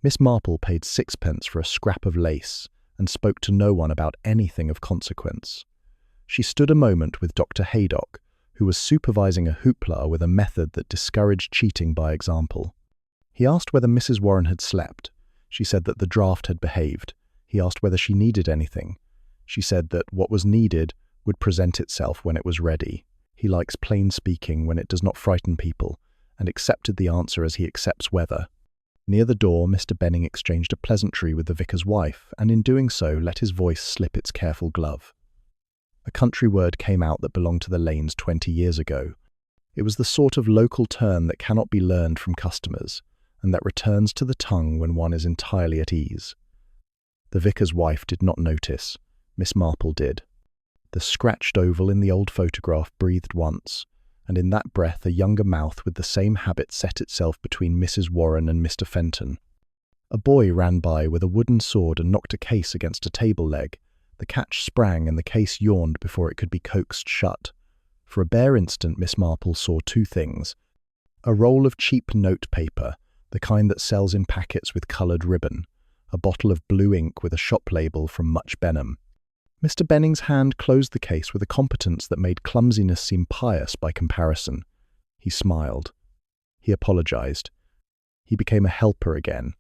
Miss Marple paid 6 pence for a scrap of lace and spoke to no one about anything of consequence. She stood a moment with Dr. Haydock, who was supervising a hoopla with a method that discouraged cheating by example. He asked whether Mrs. Warren had slept. She said that the draught had behaved. He asked whether she needed anything. She said that what was needed would present itself when it was ready. He likes plain speaking when it does not frighten people, and accepted the answer as he accepts weather. Near the door, Mr. Benning exchanged a pleasantry with the vicar's wife, and in doing so let his voice slip its careful glove. A country word came out that belonged to the lanes 20 years ago. It was the sort of local turn that cannot be learned from customers, and that returns to the tongue when one is entirely at ease. The vicar's wife did not notice. Miss Marple did. The scratched oval in the old photograph breathed once, and in that breath a younger mouth with the same habit set itself between Mrs. Warren and Mr. Fenton. A boy ran by with a wooden sword and knocked a case against a table leg. The catch sprang and the case yawned before it could be coaxed shut. For a bare instant Miss Marple saw 2 things. A roll of cheap note paper, the kind that sells in packets with coloured ribbon. A bottle of blue ink with a shop label from Much Benham. Mr. Benning's hand closed the case with a competence that made clumsiness seem pious by comparison. He smiled. He apologised. He became a helper again.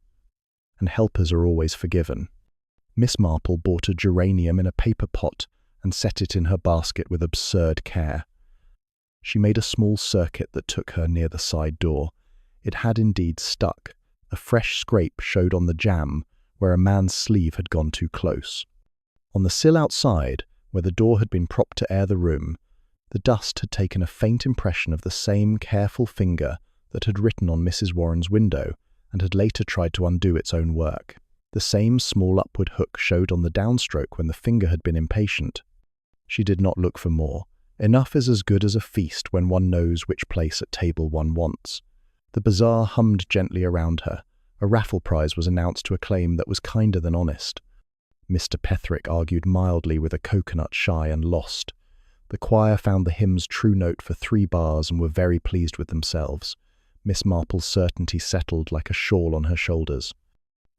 And helpers are always forgiven. Miss Marple bought a geranium in a paper pot and set it in her basket with absurd care. She made a small circuit that took her near the side door. It had indeed stuck. A fresh scrape showed on the jamb where a man's sleeve had gone too close. On the sill outside, where the door had been propped to air the room, the dust had taken a faint impression of the same careful finger that had written on Mrs. Warren's window and had later tried to undo its own work. The same small upward hook showed on the downstroke when the finger had been impatient. She did not look for more. Enough is as good as a feast when one knows which place at table one wants. The Bazaar hummed gently around her. A raffle prize was announced to a claim that was kinder than honest. Mr. Petherick argued mildly with a coconut shy and lost. The choir found the hymn's true note for 3 bars and were very pleased with themselves. Miss Marple's certainty settled like a shawl on her shoulders.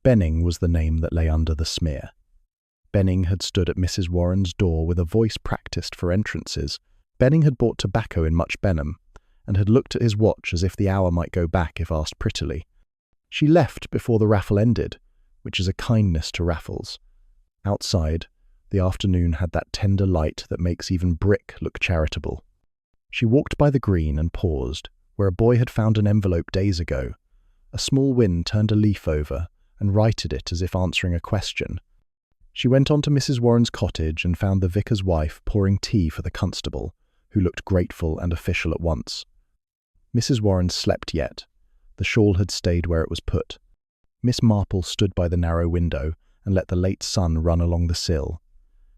Benning was the name that lay under the smear. Benning had stood at Mrs. Warren's door with a voice practised for entrances. Benning had bought tobacco in Much Benham, and had looked at his watch as if the hour might go back if asked prettily. She left before the raffle ended, which is a kindness to raffles. Outside, the afternoon had that tender light that makes even brick look charitable. She walked by the green and paused, where a boy had found an envelope days ago. A small wind turned a leaf over and righted it as if answering a question. She went on to Mrs. Warren's cottage and found the vicar's wife pouring tea for the constable, who looked grateful and official at once. Mrs. Warren slept yet. The shawl had stayed where it was put. Miss Marple stood by the narrow window and let the late sun run along the sill.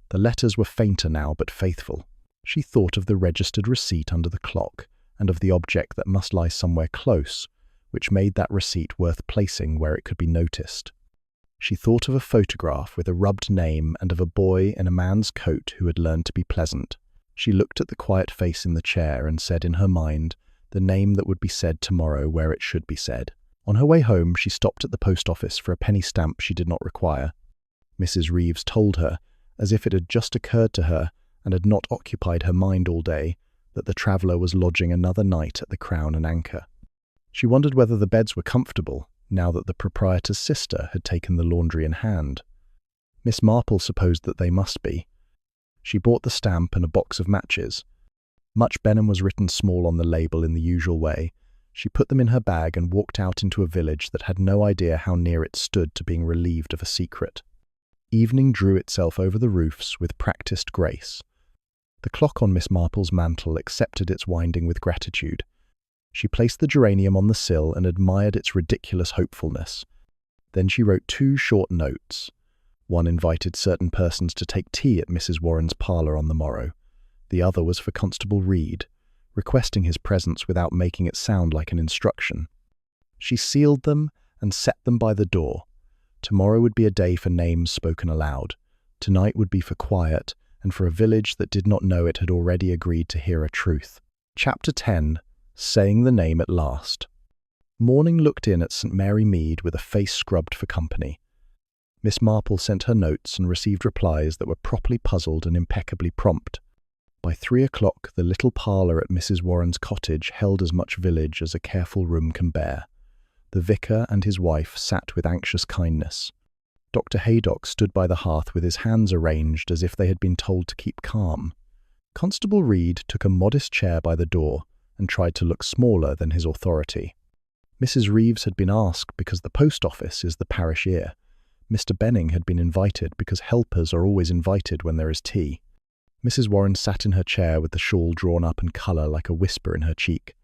The letters were fainter now, but faithful. She thought of the registered receipt under the clock and of the object that must lie somewhere close, which made that receipt worth placing where it could be noticed. She thought of a photograph with a rubbed name and of a boy in a man's coat who had learned to be pleasant. She looked at the quiet face in the chair and said in her mind the name that would be said tomorrow where it should be said. On her way home, she stopped at the post office for a penny stamp she did not require. Mrs. Reeves told her, as if it had just occurred to her and had not occupied her mind all day, that the traveller was lodging another night at the Crown and Anchor. She wondered whether the beds were comfortable, now that the proprietor's sister had taken the laundry in hand. Miss Marple supposed that they must be. She bought the stamp and a box of matches. Much Benham was written small on the label in the usual way. She put them in her bag and walked out into a village that had no idea how near it stood to being relieved of a secret. Evening drew itself over the roofs with practised grace. The clock on Miss Marple's mantel accepted its winding with gratitude. She placed the geranium on the sill and admired its ridiculous hopefulness. Then she wrote 2 short notes. One invited certain persons to take tea at Mrs. Warren's parlour on the morrow. The other was for Constable Read, requesting his presence without making it sound like an instruction. She sealed them and set them by the door. Tomorrow would be a day for names spoken aloud. Tonight would be for quiet and for a village that did not know it had already agreed to hear a truth. Chapter 10. Saying the name at last. Morning looked in at St. Mary Mead with a face scrubbed for company. Miss Marple sent her notes and received replies that were properly puzzled and impeccably prompt. By 3 o'clock, the little parlour at Mrs. Warren's cottage held as much village as a careful room can bear. The vicar and his wife sat with anxious kindness. Dr. Haydock stood by the hearth with his hands arranged as if they had been told to keep calm. Constable Read took a modest chair by the door and tried to look smaller than his authority. Mrs. Reeves had been asked because the post office is the parish ear. Mr. Benning had been invited because helpers are always invited when there is tea. Mrs. Warren sat in her chair with the shawl drawn up and colour like a whisper in her cheek.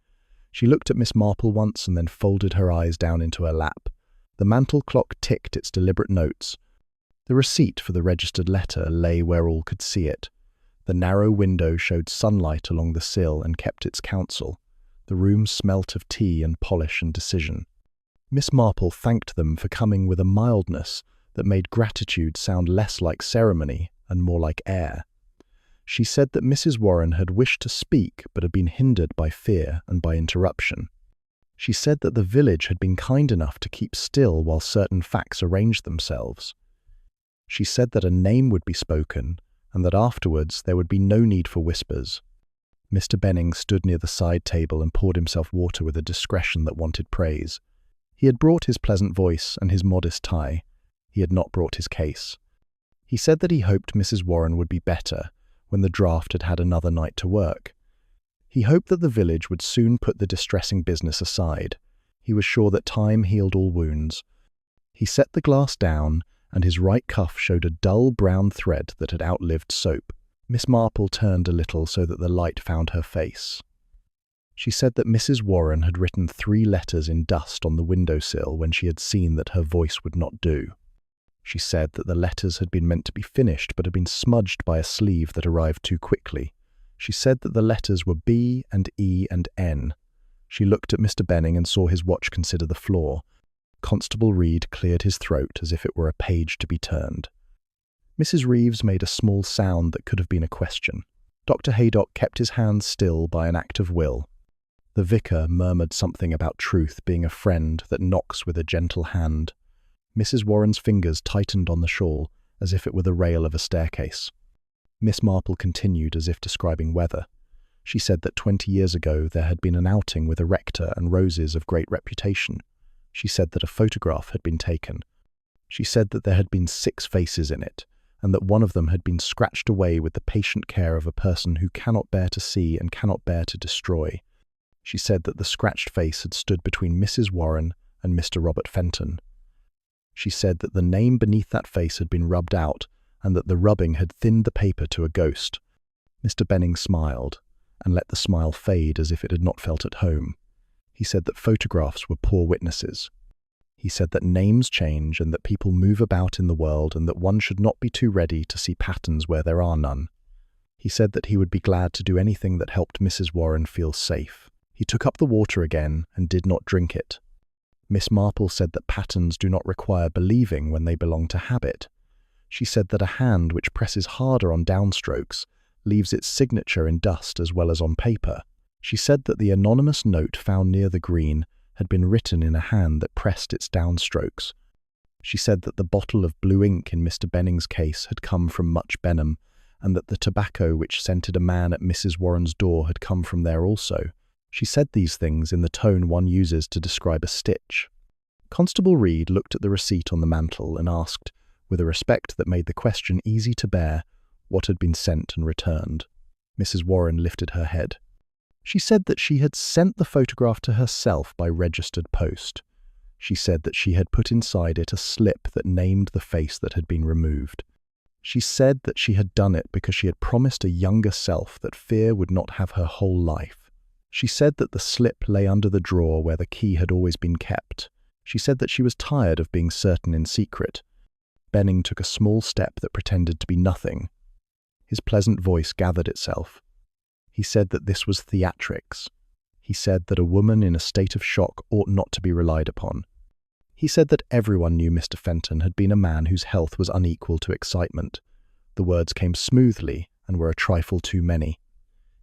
She looked at Miss Marple once and then folded her eyes down into her lap. The mantel clock ticked its deliberate notes. The receipt for the registered letter lay where all could see it. The narrow window showed sunlight along the sill and kept its counsel. The room smelt of tea and polish and decision. Miss Marple thanked them for coming with a mildness that made gratitude sound less like ceremony and more like air. She said that Mrs. Warren had wished to speak but had been hindered by fear and by interruption. She said that the village had been kind enough to keep still while certain facts arranged themselves. She said that a name would be spoken and that afterwards there would be no need for whispers. Mr. Benning stood near the side table and poured himself water with a discretion that wanted praise. He had brought his pleasant voice and his modest tie. He had not brought his case. He said that he hoped Mrs. Warren would be better when the draft had had another night to work. He hoped that the village would soon put the distressing business aside. He was sure that time healed all wounds. He set the glass down, and his right cuff showed a dull brown thread that had outlived soap. Miss Marple turned a little so that the light found her face. She said that Mrs. Warren had written 3 letters in dust on the windowsill when she had seen that her voice would not do. She said that the letters had been meant to be finished but had been smudged by a sleeve that arrived too quickly. She said that the letters were B and E and N. She looked at Mr. Benning and saw his watch consider the floor. Constable Read cleared his throat as if it were a page to be turned. Mrs. Reeves made a small sound that could have been a question. Dr. Haydock kept his hands still by an act of will. The vicar murmured something about truth being a friend that knocks with a gentle hand. Mrs. Warren's fingers tightened on the shawl as if it were the rail of a staircase. Miss Marple continued as if describing weather. She said that 20 years ago there had been an outing with a rector and roses of great reputation. She said that a photograph had been taken. She said that there had been 6 faces in it, and that one of them had been scratched away with the patient care of a person who cannot bear to see and cannot bear to destroy. She said that the scratched face had stood between Mrs. Warren and Mr. Robert Fenton. She said that the name beneath that face had been rubbed out, and that the rubbing had thinned the paper to a ghost. Mr. Benning smiled, and let the smile fade as if it had not felt at home. He said that photographs were poor witnesses. He said that names change and that people move about in the world and that one should not be too ready to see patterns where there are none. He said that he would be glad to do anything that helped Mrs. Warren feel safe. He took up the water again and did not drink it. Miss Marple said that patterns do not require believing when they belong to habit. She said that a hand which presses harder on downstrokes leaves its signature in dust as well as on paper. She said that the anonymous note found near the green had been written in a hand that pressed its downstrokes. She said that the bottle of blue ink in Mr. Benning's case had come from Much Benham, and that the tobacco which scented a man at Mrs. Warren's door had come from there also. She said these things in the tone one uses to describe a stitch. Constable Reed looked at the receipt on the mantel and asked, with a respect that made the question easy to bear, what had been sent and returned. Mrs. Warren lifted her head. She said that she had sent the photograph to herself by registered post. She said that she had put inside it a slip that named the face that had been removed. She said that she had done it because she had promised a younger self that fear would not have her whole life. She said that the slip lay under the drawer where the key had always been kept. She said that she was tired of being certain in secret. Benning took a small step that pretended to be nothing. His pleasant voice gathered itself. He said that this was theatrics. He said that a woman in a state of shock ought not to be relied upon. He said that everyone knew Mr. Fenton had been a man whose health was unequal to excitement. The words came smoothly and were a trifle too many.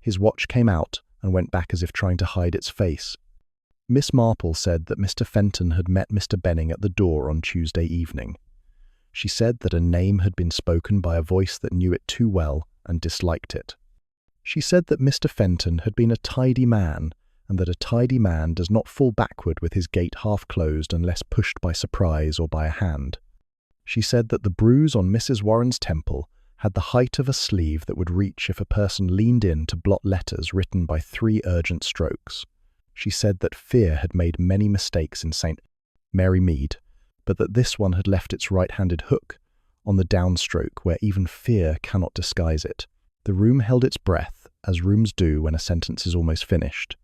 His watch came out and went back as if trying to hide its face. Miss Marple said that Mr. Fenton had met Mr. Benning at the door on Tuesday evening. She said that a name had been spoken by a voice that knew it too well and disliked it. She said that Mr. Fenton had been a tidy man, and that a tidy man does not fall backward with his gate half closed unless pushed by surprise or by a hand. She said that the bruise on Mrs. Warren's temple had the height of a sleeve that would reach if a person leaned in to blot letters written by 3 urgent strokes. She said that fear had made many mistakes in St. Mary Mead, but that this one had left its right-handed hook on the downstroke where even fear cannot disguise it. The room held its breath, as rooms do when a sentence is almost finished.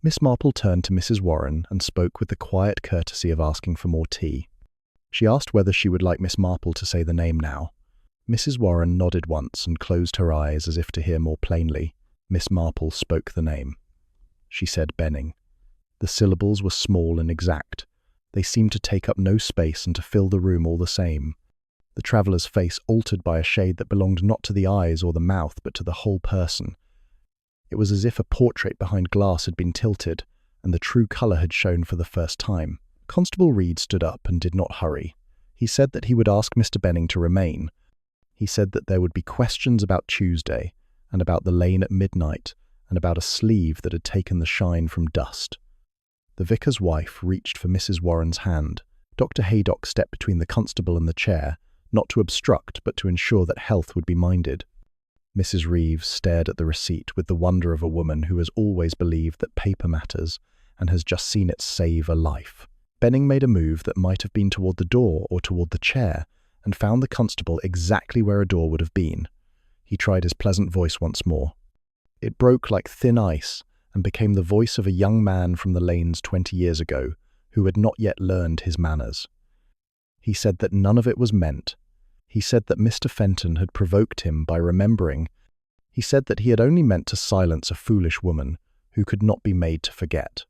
Miss Marple turned to Mrs. Warren and spoke with the quiet courtesy of asking for more tea. She asked whether she would like Miss Marple to say the name now. Mrs. Warren nodded once and closed her eyes as if to hear more plainly. Miss Marple spoke the name. She said Benning. The syllables were small and exact. They seemed to take up no space and to fill the room all the same. The traveller's face altered by a shade that belonged not to the eyes or the mouth, but to the whole person. It was as if a portrait behind glass had been tilted, and the true colour had shown for the first time. Constable Reed stood up and did not hurry. He said that he would ask Mr. Benning to remain. He said that there would be questions about Tuesday, and about the lane at midnight, and about a sleeve that had taken the shine from dust. The vicar's wife reached for Mrs. Warren's hand. Dr. Haydock stepped between the constable and the chair, not to obstruct, but to ensure that health would be minded. Mrs. Reeves stared at the receipt with the wonder of a woman who has always believed that paper matters and has just seen it save a life. Benning made a move that might have been toward the door or toward the chair, and found the constable exactly where a door would have been. He tried his pleasant voice once more. It broke like thin ice, and became the voice of a young man from the lanes 20 years ago, who had not yet learned his manners. He said that none of it was meant. He said that Mr. Fenton had provoked him by remembering. He said that he had only meant to silence a foolish woman who could not be made to forget.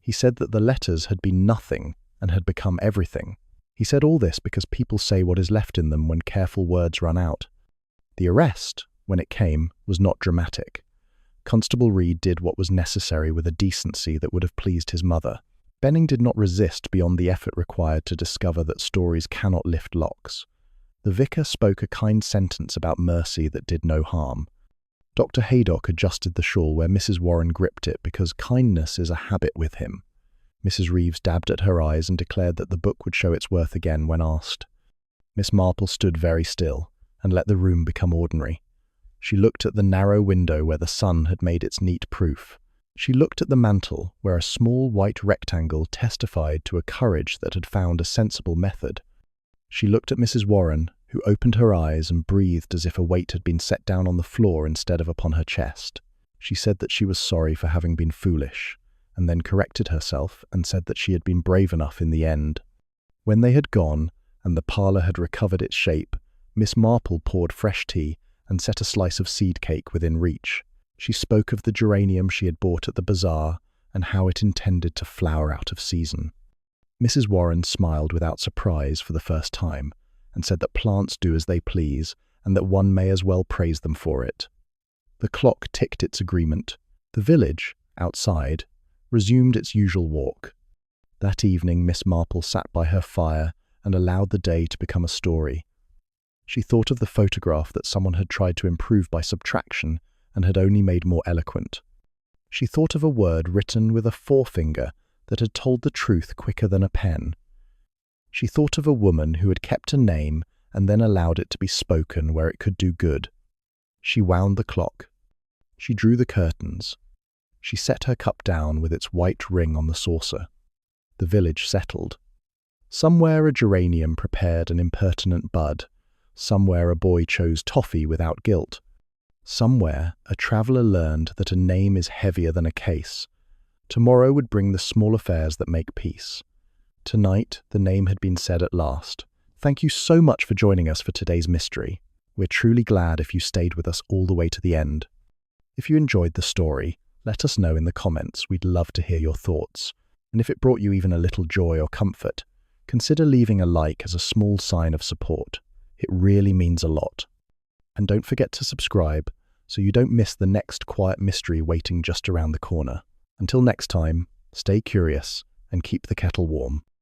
He said that the letters had been nothing and had become everything. He said all this because people say what is left in them when careful words run out. The arrest, when it came, was not dramatic. Constable Reed did what was necessary with a decency that would have pleased his mother. Benning did not resist beyond the effort required to discover that stories cannot lift locks. The vicar spoke a kind sentence about mercy that did no harm. Dr. Haydock adjusted the shawl where Mrs. Warren gripped it because kindness is a habit with him. Mrs. Reeves dabbed at her eyes and declared that the book would show its worth again when asked. Miss Marple stood very still. and let the room become ordinary. She looked at the narrow window where the sun had made its neat proof. She looked at the mantel where a small white rectangle testified to a courage that had found a sensible method. She looked at Mrs. Warren, who opened her eyes and breathed as if a weight had been set down on the floor instead of upon her chest. She said that she was sorry for having been foolish, and then corrected herself and said that she had been brave enough in the end. When they had gone, and the parlour had recovered its shape, Miss Marple poured fresh tea and set a slice of seed cake within reach. She spoke of the geranium she had bought at the Bazaar and how it intended to flower out of season. Mrs. Warren smiled without surprise for the first time and said that plants do as they please and that one may as well praise them for it. The clock ticked its agreement. The village, outside, resumed its usual walk. That evening Miss Marple sat by her fire and allowed the day to become a story. She thought of the photograph that someone had tried to improve by subtraction and had only made more eloquent. She thought of a word written with a forefinger that had told the truth quicker than a pen. She thought of a woman who had kept a name and then allowed it to be spoken where it could do good. She wound the clock. She drew the curtains. She set her cup down with its white ring on the saucer. The village settled. Somewhere a geranium prepared an impertinent bud. Somewhere a boy chose toffee without guilt. Somewhere a traveller learned that a name is heavier than a case. Tomorrow would bring the small affairs that make peace. Tonight, the name had been said at last. Thank you so much for joining us for today's mystery. We're truly glad if you stayed with us all the way to the end. If you enjoyed the story, let us know in the comments. We'd love to hear your thoughts. And if it brought you even a little joy or comfort, consider leaving a like as a small sign of support. It really means a lot. And don't forget to subscribe so you don't miss the next quiet mystery waiting just around the corner. Until next time, stay curious and keep the kettle warm.